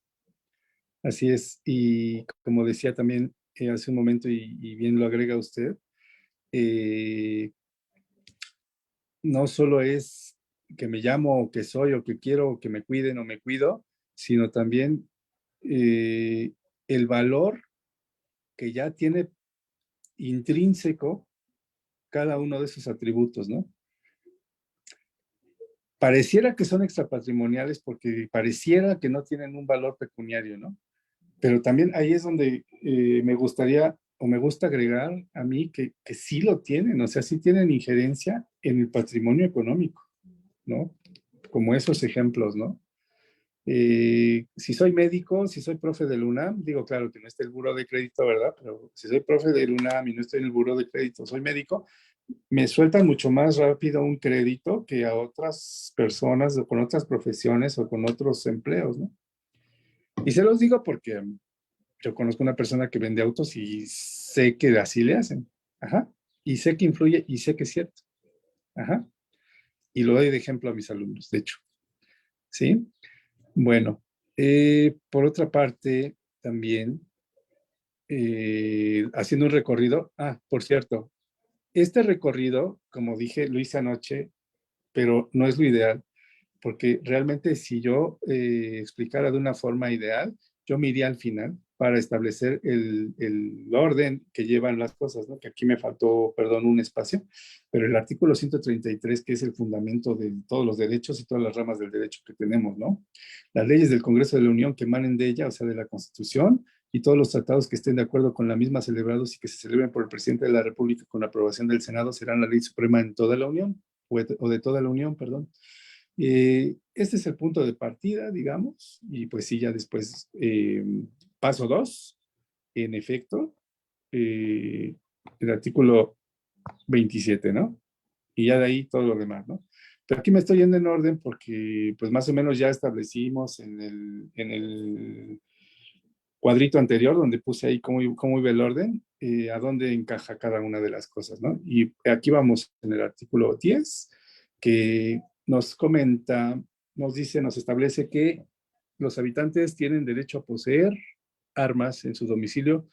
Así es. Y como decía también hace un momento, y bien lo agrega usted, eh, no solo es que me llamo o que soy o que quiero o que me cuiden o me cuido, sino también eh, el valor que ya tiene intrínseco cada uno de esos atributos, ¿no? Pareciera que son extrapatrimoniales porque pareciera que no tienen un valor pecuniario, ¿no? Pero también ahí es donde me gustaría o me gusta agregar a mí que sí lo tienen, o sea, sí tienen injerencia en el patrimonio económico, ¿no? Como esos ejemplos, ¿no? Si soy médico, si soy profe del UNAM, digo, claro que no está el buró de crédito, ¿verdad? Pero si soy profe del UNAM y no estoy en el buró de crédito, soy médico, me sueltan mucho más rápido un crédito que a otras personas o con otras profesiones o con otros empleos, ¿no? Y se los digo porque yo conozco una persona que vende autos y sé que así le hacen. Ajá. Y sé que influye y sé que es cierto. Ajá. Y lo doy de ejemplo a mis alumnos, de hecho. ¿Sí? Bueno, por otra parte, también haciendo un recorrido. Ah, por cierto, este recorrido, como dije, lo hice anoche, pero no es lo ideal, porque realmente si yo explicara de una forma ideal, yo me iría al final para establecer el orden que llevan las cosas, ¿no? Que aquí me faltó, perdón, un espacio, pero el artículo 133, que es el fundamento de todos los derechos y todas las ramas del derecho que tenemos, ¿no? Las leyes del Congreso de la Unión que emanen de ella, o sea, de la Constitución, y todos los tratados que estén de acuerdo con la misma celebrados y que se celebren por el presidente de la República con aprobación del Senado serán la ley suprema en toda la Unión, o de toda la Unión, perdón. Este es el punto de partida, digamos, y pues sí, ya después, paso 2, en efecto, eh, el artículo 27, ¿no? Y ya de ahí todo lo demás, ¿no? Pero aquí me estoy yendo en orden porque pues más o menos ya establecimos en el cuadrito anterior donde puse ahí cómo iba el orden, a dónde encaja cada una de las cosas, ¿no? Y aquí vamos en el artículo 10, que nos comenta, nos dice, nos establece que los habitantes tienen derecho a poseer armas en su domicilio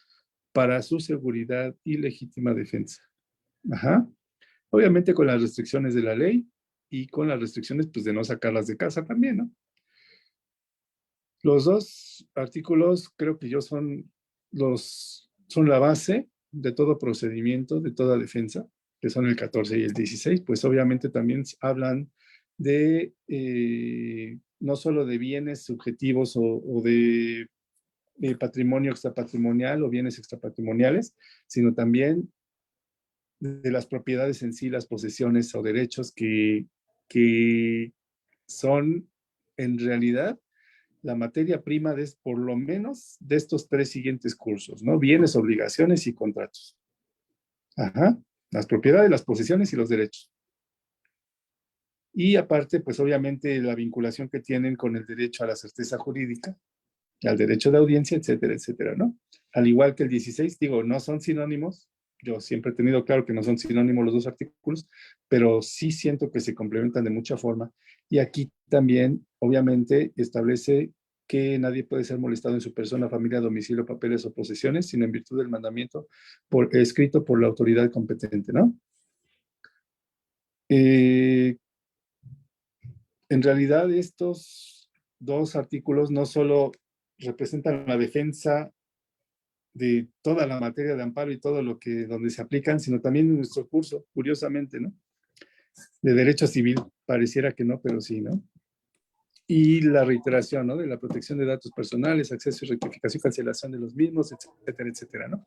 para su seguridad y legítima defensa. Ajá. Obviamente con las restricciones de la ley y con las restricciones pues de no sacarlas de casa también, ¿no? Los dos artículos creo que yo son la base de todo procedimiento, de toda defensa, que son el 14 y el 16, pues obviamente también hablan de no solo de bienes subjetivos o de patrimonio extrapatrimonial o bienes extrapatrimoniales, sino también de las propiedades en sí, las posesiones o derechos que son en realidad la materia prima de por lo menos de estos 3 siguientes cursos, ¿no? Bienes, obligaciones y contratos. Ajá, las propiedades, las posesiones y los derechos. Y aparte, pues obviamente la vinculación que tienen con el derecho a la certeza jurídica, al derecho de audiencia, etcétera, etcétera, ¿no? Al igual que el 16, digo, no son sinónimos. Yo siempre he tenido claro que no son sinónimos los dos artículos, pero sí siento que se complementan de mucha forma. Y aquí también, obviamente, establece que nadie puede ser molestado en su persona, familia, domicilio, papeles o posesiones, sino en virtud del mandamiento escrito por la autoridad competente, ¿no? En realidad, estos 2 artículos no solo representan la defensa de toda la materia de amparo y todo lo que donde se aplican, sino también en nuestro curso, curiosamente, ¿no? De derecho civil, pareciera que no, pero sí, ¿no? Y la reiteración, ¿no? De la protección de datos personales, acceso y rectificación y cancelación de los mismos, etcétera, etcétera, ¿no?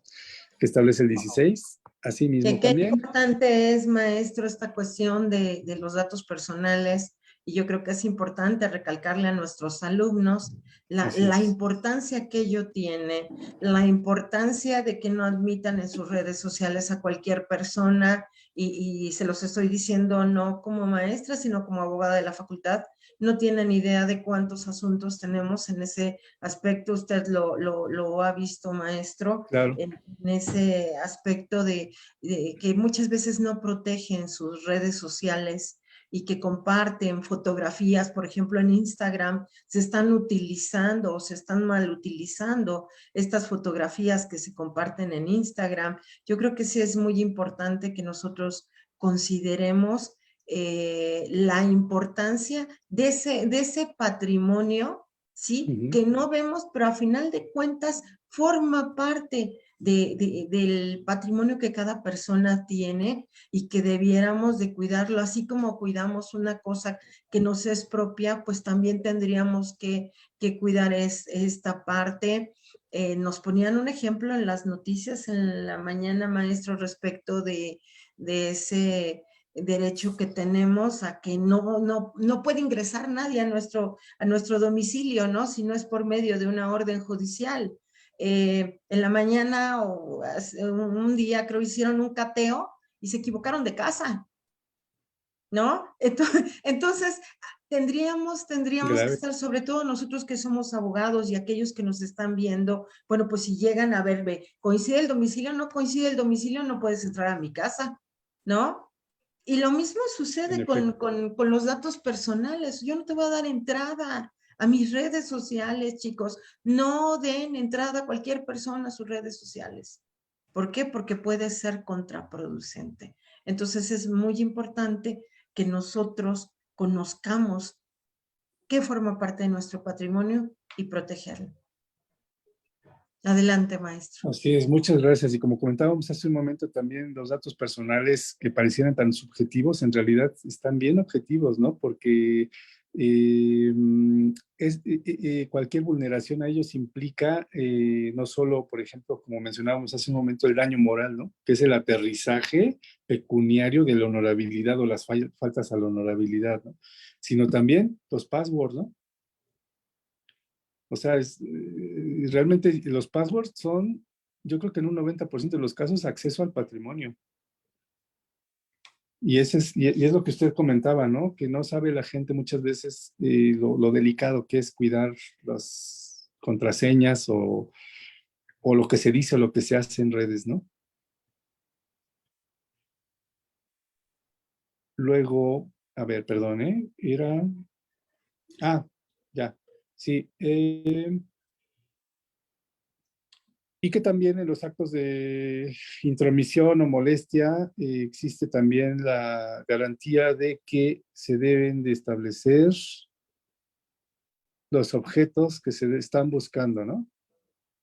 Que establece el 16. Asimismo Qué también. importante es, maestro, esta cuestión de los datos personales, y yo creo que es importante recalcarle a nuestros alumnos la importancia que ello tiene, la importancia de que no admitan en sus redes sociales a cualquier persona, y se los estoy diciendo no como maestra, sino como abogada de la facultad. No tienen idea de cuántos asuntos tenemos en ese aspecto. Usted lo ha visto, maestro, Claro. en ese aspecto de que muchas veces no protegen sus redes sociales y que comparten fotografías, por ejemplo, en Instagram, se están utilizando o se están mal utilizando estas fotografías que se comparten en Instagram. Yo creo que sí es muy importante que nosotros consideremos la importancia de ese patrimonio, ¿sí? Que no vemos, pero a final de cuentas forma parte del patrimonio que cada persona tiene y que debiéramos de cuidarlo, así como cuidamos una cosa que nos es propia, pues también tendríamos que cuidar esta parte. Nos ponían un ejemplo en las noticias en la mañana, maestro, respecto de ese derecho que tenemos a que no puede ingresar nadie a nuestro domicilio, ¿no? Si no es por medio de una orden judicial. En la mañana o un día creo hicieron un cateo y se equivocaron de casa, ¿no? Entonces tendríamos que estar, sobre todo nosotros que somos abogados y aquellos que nos están viendo, bueno, pues si llegan a ver, ¿coincide el domicilio? No coincide el domicilio, no puedes entrar a mi casa, ¿no? Y lo mismo sucede con los datos personales. Yo no te voy a dar entrada a mis redes sociales, chicos. No den entrada a cualquier persona a sus redes sociales. ¿Por qué? Porque puede ser contraproducente. Entonces es muy importante que nosotros conozcamos qué forma parte de nuestro patrimonio y protegerlo. Adelante, maestro. Así es, muchas gracias. Y como comentábamos hace un momento también, los datos personales que parecieran tan subjetivos, en realidad están bien objetivos, ¿no? Porque cualquier vulneración a ellos implica no solo, por ejemplo, como mencionábamos hace un momento, el daño moral, ¿no? Que es el aterrizaje pecuniario de la honorabilidad o las faltas a la honorabilidad, ¿no? Sino también los passwords, ¿no? O sea, realmente los passwords son, yo creo que en un 90% de los casos, acceso al patrimonio. Y es lo que usted comentaba, ¿no? Que no sabe la gente muchas veces lo delicado que es cuidar las contraseñas o lo que se dice o lo que se hace en redes, ¿no? Luego, a ver, perdón, era... Ah, ya, sí. Y que también en los actos de intromisión o molestia existe también la garantía de que se deben de establecer los objetos que se están buscando, ¿no?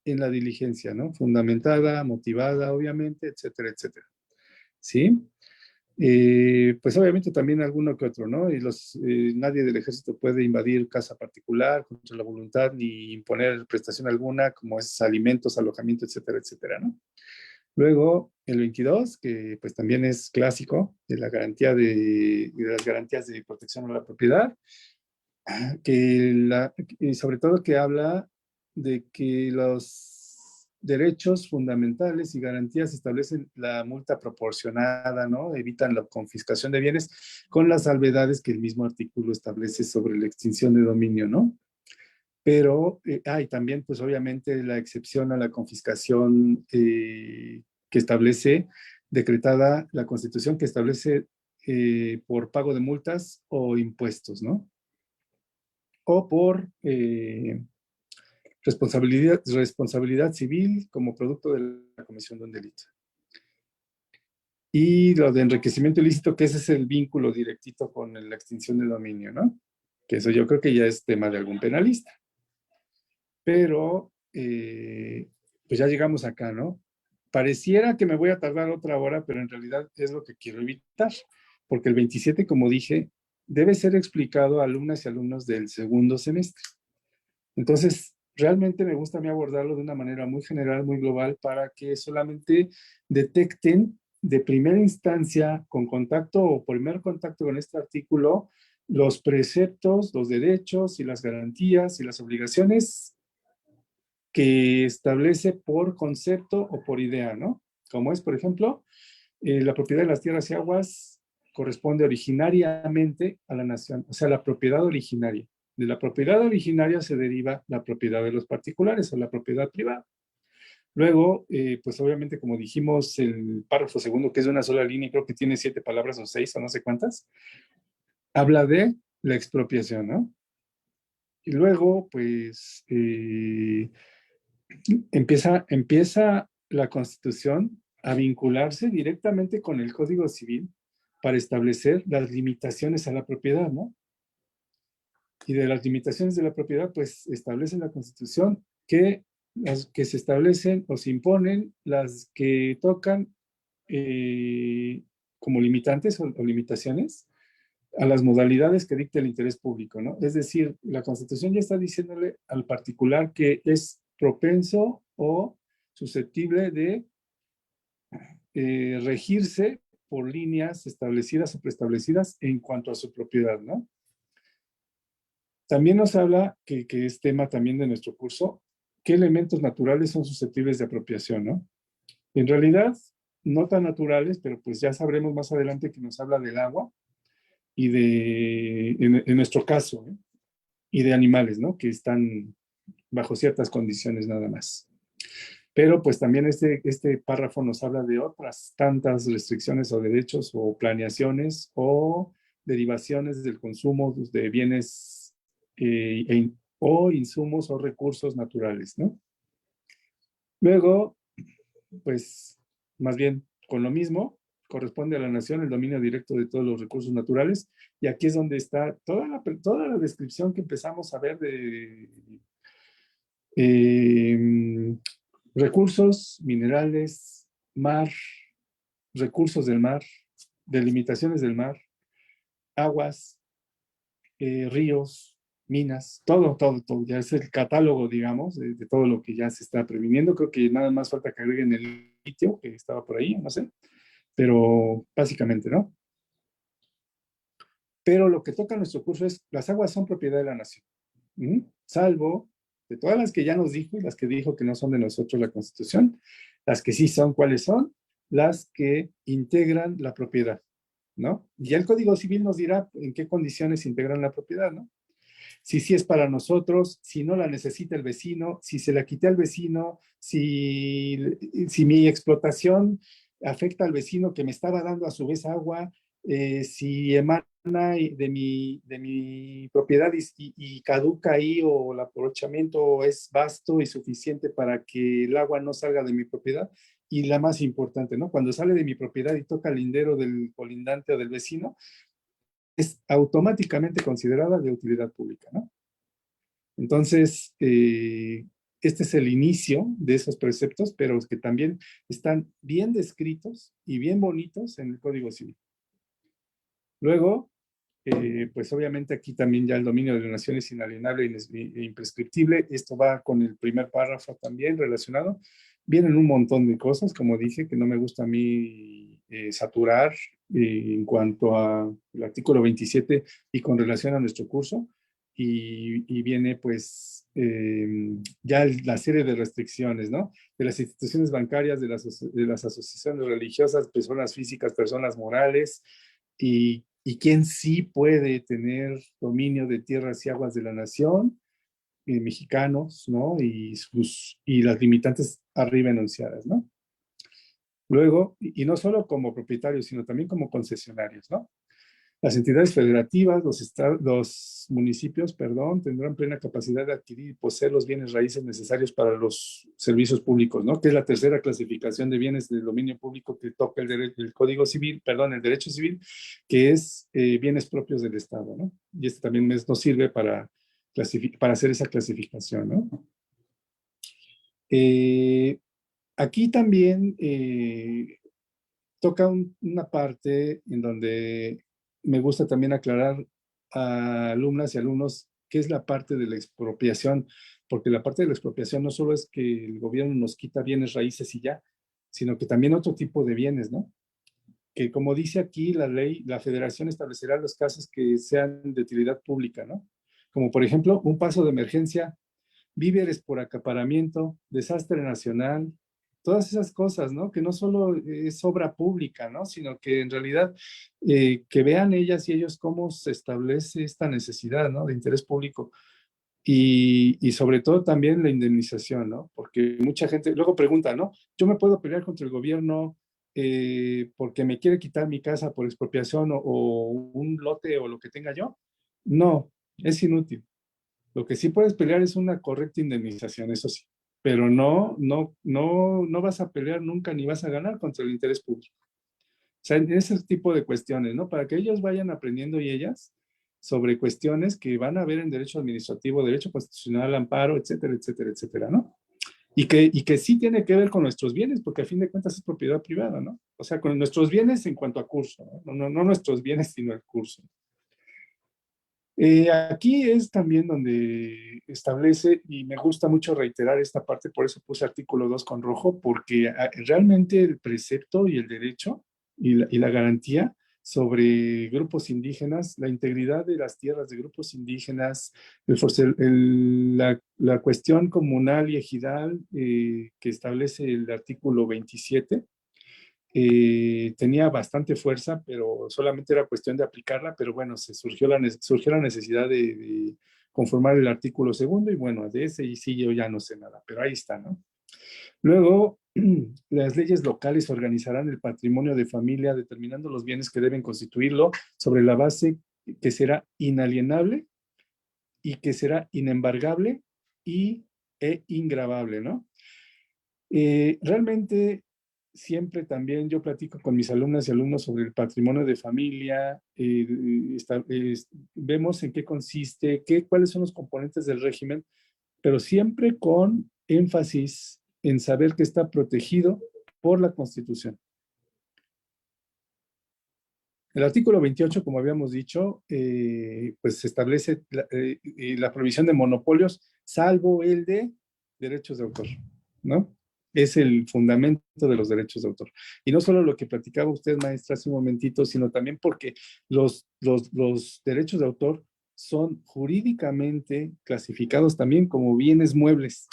En la diligencia, ¿no? Fundamentada, motivada, obviamente, etcétera, etcétera. ¿Sí? Pues obviamente también alguno que otro, ¿no? Y nadie del ejército puede invadir casa particular contra la voluntad ni imponer prestación alguna, como es alimentos, alojamiento, etcétera, etcétera, ¿no? Luego, el 22, que pues también es clásico, de las garantías de protección a la propiedad, y sobre todo que habla de que los derechos fundamentales y garantías establecen la multa proporcionada, ¿no? Evitan la confiscación de bienes con las salvedades que el mismo artículo establece sobre la extinción de dominio, ¿no? Pero, y también, pues obviamente, la excepción a la confiscación que establece, decretada la Constitución, que establece por pago de multas o impuestos, ¿no? O por responsabilidad civil como producto de la comisión de un delito. Y lo de enriquecimiento ilícito, que ese es el vínculo directito con la extinción de dominio, ¿no? Que eso yo creo que ya es tema de algún penalista. Pero, pues ya llegamos acá, ¿no? Pareciera que me voy a tardar otra hora, pero en realidad es lo que quiero evitar, porque el 27, como dije, debe ser explicado a alumnas y alumnos del segundo semestre. Entonces, realmente me gusta a mí abordarlo de una manera muy general, muy global, para que solamente detecten de primera instancia, con contacto o primer contacto con este artículo, los preceptos, los derechos y las garantías y las obligaciones que establece por concepto o por idea, ¿no? Como es, por ejemplo, la propiedad de las tierras y aguas corresponde originariamente a la nación, o sea, la propiedad originaria. De la propiedad originaria se deriva la propiedad de los particulares o la propiedad privada. Luego, pues obviamente, como dijimos, el párrafo segundo, que es de una sola línea, creo que tiene 7 palabras o 6 o no sé cuántas, habla de la expropiación, ¿no? Y luego, pues, empieza la Constitución a vincularse directamente con el Código Civil para establecer las limitaciones a la propiedad, ¿no? Y de las limitaciones de la propiedad, pues establece la Constitución que las que se establecen o se imponen, las que tocan como limitantes o limitaciones a las modalidades que dicta el interés público, ¿no? Es decir, la Constitución ya está diciéndole al particular que es propenso o susceptible de regirse por líneas establecidas o preestablecidas en cuanto a su propiedad, ¿no? También nos habla, que es tema también de nuestro curso, qué elementos naturales son susceptibles de apropiación, ¿no? En realidad, no tan naturales, pero pues ya sabremos más adelante que nos habla del agua y en nuestro caso, ¿eh? Y de animales, ¿no? Que están bajo ciertas condiciones nada más. Pero pues también este párrafo nos habla de otras tantas restricciones o derechos o planeaciones o derivaciones del consumo de bienes o insumos o recursos naturales, ¿no? Luego, pues más bien con lo mismo, corresponde a la nación el dominio directo de todos los recursos naturales, y aquí es donde está toda la descripción que empezamos a ver de recursos, minerales, mar, recursos del mar, delimitaciones del mar, aguas, ríos, minas, todo, ya es el catálogo, digamos, de todo lo que ya se está previniendo. Creo que nada más falta que agreguen el litio, que estaba por ahí, no sé, pero básicamente, ¿no? Pero lo que toca nuestro curso es, las aguas son propiedad de la nación, salvo de todas las que ya nos dijo y las que dijo que no son de nosotros la Constitución, las que sí son, ¿cuáles son? Las que integran la propiedad, ¿no? Y el Código Civil nos dirá en qué condiciones integran la propiedad, ¿no? Si sí es para nosotros, si no la necesita el vecino, si se la quité al vecino, si mi explotación afecta al vecino que me estaba dando a su vez agua, si emana de mi propiedad y caduca ahí, o el aprovechamiento es vasto y suficiente para que el agua no salga de mi propiedad. Y la más importante, ¿no? Cuando sale de mi propiedad y toca el lindero del colindante o del vecino, es automáticamente considerada de utilidad pública, ¿no? Entonces, este es el inicio de esos preceptos, pero que también están bien descritos y bien bonitos en el Código Civil. Luego, pues obviamente aquí también ya el dominio de la nación es inalienable e imprescriptible. Esto va con el primer párrafo también relacionado. Vienen un montón de cosas, como dije, que no me gusta a mí saturar en cuanto al artículo 27 y con relación a nuestro curso, y viene pues ya la serie de restricciones, ¿no? De las instituciones bancarias, de las asociaciones religiosas, personas físicas, personas morales, y quién sí puede tener dominio de tierras y aguas de la nación, mexicanos, ¿no? Y las limitantes arriba enunciadas, ¿no? Luego, y no solo como propietarios, sino también como concesionarios, ¿no? Las entidades federativas, los municipios, perdón, tendrán plena capacidad de adquirir y poseer los bienes raíces necesarios para los servicios públicos, ¿no? Que es la tercera clasificación de bienes de dominio público que toca el Código Civil, perdón, el Derecho Civil, que es bienes propios del Estado, ¿no? Y este también nos sirve para hacer esa clasificación, ¿no? Aquí también toca una parte en donde me gusta también aclarar a alumnas y alumnos qué es la parte de la expropiación, porque la parte de la expropiación no solo es que el gobierno nos quita bienes raíces y ya, sino que también otro tipo de bienes, ¿no? Que como dice aquí la ley, la federación establecerá los casos que sean de utilidad pública, ¿no? Como por ejemplo, un paso de emergencia, víveres por acaparamiento, desastre nacional, todas esas cosas, ¿no? Que no solo es obra pública, ¿no? Sino que en realidad que vean ellas y ellos cómo se establece esta necesidad, ¿no? De interés público. Y sobre todo también la indemnización, ¿no? Porque mucha gente luego pregunta, ¿no? Yo me puedo pelear contra el gobierno porque me quiere quitar mi casa por expropiación o un lote o lo que tenga yo. No, es inútil. Lo que sí puedes pelear es una correcta indemnización, eso sí, pero no vas a pelear nunca ni vas a ganar contra el interés público. O sea, en ese tipo de cuestiones, ¿no? Para que ellos vayan aprendiendo y ellas sobre cuestiones que van a ver en derecho administrativo, derecho constitucional, amparo, etcétera, etcétera, etcétera, ¿no? Y que sí tiene que ver con nuestros bienes, porque a fin de cuentas es propiedad privada, ¿no? O sea, con nuestros bienes en cuanto a curso, ¿no? No nuestros bienes, sino el curso. Aquí es también donde establece, y me gusta mucho reiterar esta parte, por eso puse artículo 2 con rojo, porque realmente el precepto y el derecho y la garantía sobre grupos indígenas, la integridad de las tierras de grupos indígenas, la cuestión comunal y ejidal que establece el artículo 27, tenía bastante fuerza, pero solamente era cuestión de aplicarla, pero bueno, surgió la necesidad de conformar el artículo segundo y bueno, de ese y sí yo ya no sé nada, pero ahí está, ¿no? Luego, las leyes locales organizarán el patrimonio de familia, determinando los bienes que deben constituirlo sobre la base que será inalienable y que será inembargable e ingravable, ¿no? Realmente siempre también yo platico con mis alumnas y alumnos sobre el patrimonio de familia, vemos en qué consiste, cuáles son los componentes del régimen, pero siempre con énfasis en saber que está protegido por la Constitución. El artículo 28, como habíamos dicho, pues establece la prohibición de monopolios, salvo el de derechos de autor, ¿no? Es el fundamento de los derechos de autor. Y no solo lo que platicaba usted, maestra, hace un momentito, sino también porque los derechos de autor son jurídicamente clasificados también como bienes muebles.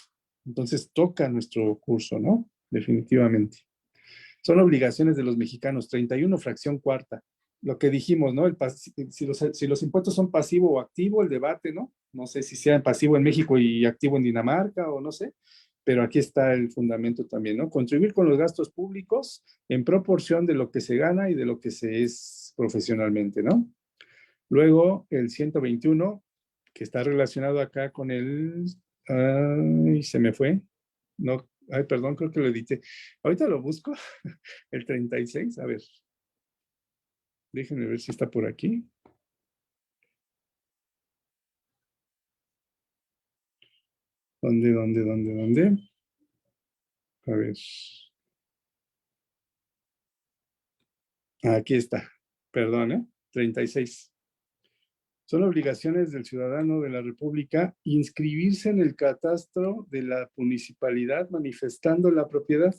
Entonces toca nuestro curso, ¿no? Definitivamente. Son obligaciones de los mexicanos, 31, fracción cuarta. Lo que dijimos, ¿no? Si los impuestos son pasivo o activo, el debate, ¿no? No sé si sea pasivo en México y activo en Dinamarca o no sé, pero aquí está el fundamento también, ¿no? Contribuir con los gastos públicos en proporción de lo que se gana y de lo que se es profesionalmente, ¿no? Luego, el 121, que está relacionado acá con el... Ay, se me fue. No, ay, perdón, creo que lo edité. Ahorita lo busco. El 36, a ver. Déjenme ver si está por aquí. ¿Dónde? A ver. Aquí está. Perdón, ¿eh? 36. Son obligaciones del ciudadano de la República inscribirse en el catastro de la municipalidad manifestando la propiedad.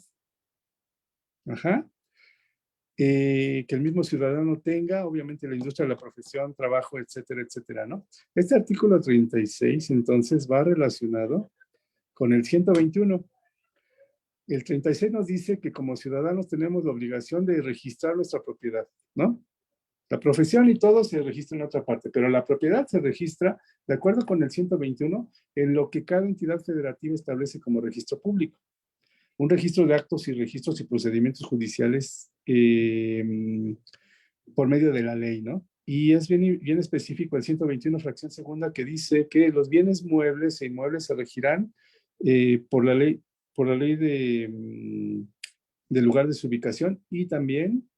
Ajá. que el mismo ciudadano tenga, obviamente la industria, la profesión, trabajo, etcétera, etcétera, ¿no? Este artículo 36, entonces, va relacionado con el 121. El 36 nos dice que como ciudadanos tenemos la obligación de registrar nuestra propiedad, ¿no? La profesión y todo se registra en otra parte, pero la propiedad se registra, de acuerdo con el 121, en lo que cada entidad federativa establece como registro público. Un registro de actos y registros y procedimientos judiciales por medio de la ley, ¿no? Y es bien específico el 121, fracción segunda, que dice que los bienes muebles e inmuebles se regirán por la ley del lugar de su ubicación, y también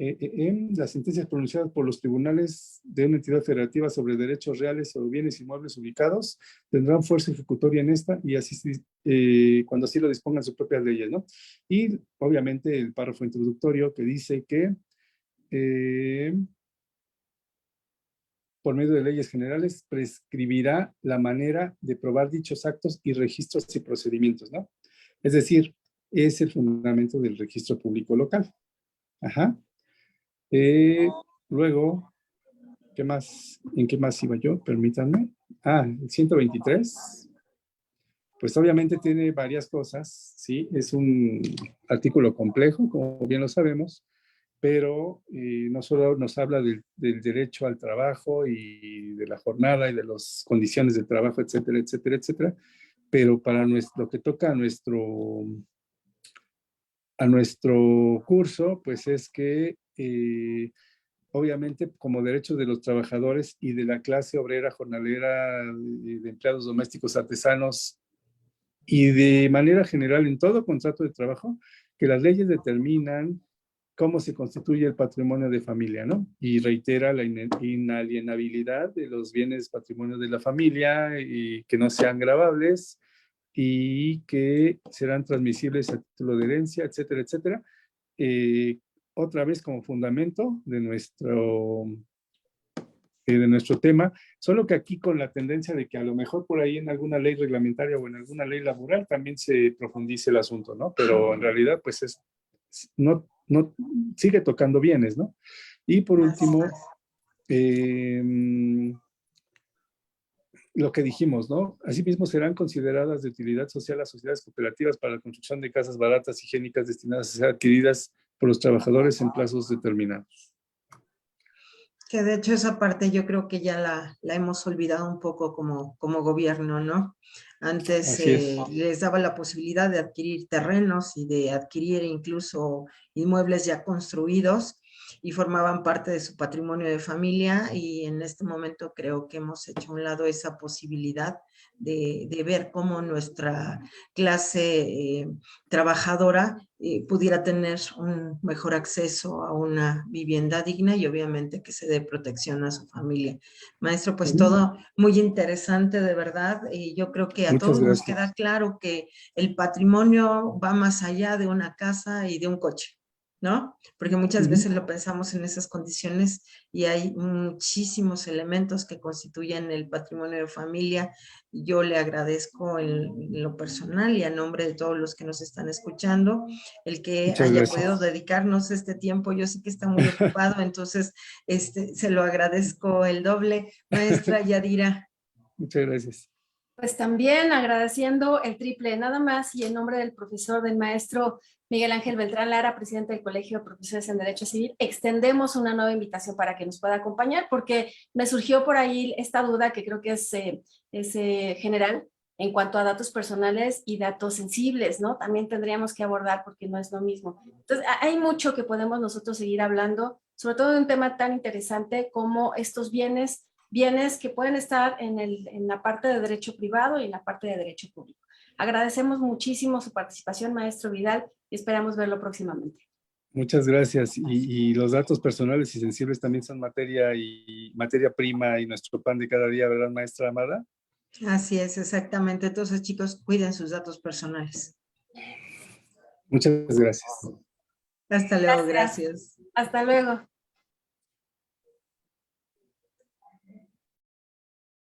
en las sentencias pronunciadas por los tribunales de una entidad federativa sobre derechos reales o bienes inmuebles ubicados tendrán fuerza ejecutoria en esta, y así cuando así lo dispongan sus propias leyes, ¿no? Y obviamente el párrafo introductorio que dice que por medio de leyes generales prescribirá la manera de probar dichos actos y registros y procedimientos, ¿no? Es decir, es el fundamento del registro público local. Ajá. Luego, ¿qué más? ¿En qué más iba yo? Permítanme. El 123. Pues obviamente tiene varias cosas, ¿sí? Es un artículo complejo, como bien lo sabemos, pero no solo nos habla del derecho al trabajo y de la jornada y de las condiciones de trabajo, etcétera, etcétera, etcétera, pero para lo que toca a nuestro curso, pues es que obviamente como derechos de los trabajadores y de la clase obrera, jornalera, de empleados domésticos, artesanos, y de manera general en todo contrato de trabajo, que las leyes determinan cómo se constituye el patrimonio de familia, ¿no? Y reitera la inalienabilidad de los bienes patrimonio de la familia, y que no sean gravables y que serán transmisibles a título de herencia, etcétera, etcétera. Otra vez como fundamento de nuestro tema, solo que aquí con la tendencia de que a lo mejor por ahí en alguna ley reglamentaria o en alguna ley laboral también se profundice el asunto, ¿no? Pero en realidad pues no sigue tocando bienes, ¿no? Y por último, lo que dijimos, ¿no? Asimismo serán consideradas de utilidad social las sociedades cooperativas para la construcción de casas baratas, higiénicas, destinadas a ser adquiridas por los trabajadores en plazos determinados. Que de hecho esa parte yo creo que ya la hemos olvidado un poco como gobierno, ¿no? Antes les daba la posibilidad de adquirir terrenos y de adquirir incluso inmuebles ya construidos y formaban parte de su patrimonio de familia, y en este momento creo que hemos hecho a un lado esa posibilidad de ver cómo nuestra clase trabajadora pudiera tener un mejor acceso a una vivienda digna y obviamente que se dé protección a su familia. Maestro, pues todo muy interesante, de verdad, y yo creo que a todos nos queda claro que el patrimonio va más allá de una casa y de un coche, ¿no? Porque muchas veces lo pensamos en esas condiciones y hay muchísimos elementos que constituyen el patrimonio de familia. Yo le agradezco en lo personal y a nombre de todos los que nos están escuchando, el que haya podido dedicarnos este tiempo. Yo sé que está muy ocupado, entonces se lo agradezco el doble. Maestra Yadira. Muchas gracias. Pues también agradeciendo el triple, nada más, y en nombre del profesor, del maestro Miguel Ángel Beltrán Lara, presidente del Colegio de Profesores en Derecho Civil, extendemos una nueva invitación para que nos pueda acompañar, porque me surgió por ahí esta duda que creo que es general en cuanto a datos personales y datos sensibles, ¿no? También tendríamos que abordar porque no es lo mismo. Entonces, hay mucho que podemos nosotros seguir hablando, sobre todo de un tema tan interesante como estos bienes que pueden estar en la parte de derecho privado y en la parte de derecho público. Agradecemos muchísimo su participación, maestro Vidal, y esperamos verlo próximamente. Muchas gracias. Y los datos personales y sensibles también son materia prima y nuestro pan de cada día, ¿verdad, maestra Amada? Así es, exactamente. Entonces, chicos, cuiden sus datos personales. Muchas gracias. Hasta luego, gracias. Hasta luego.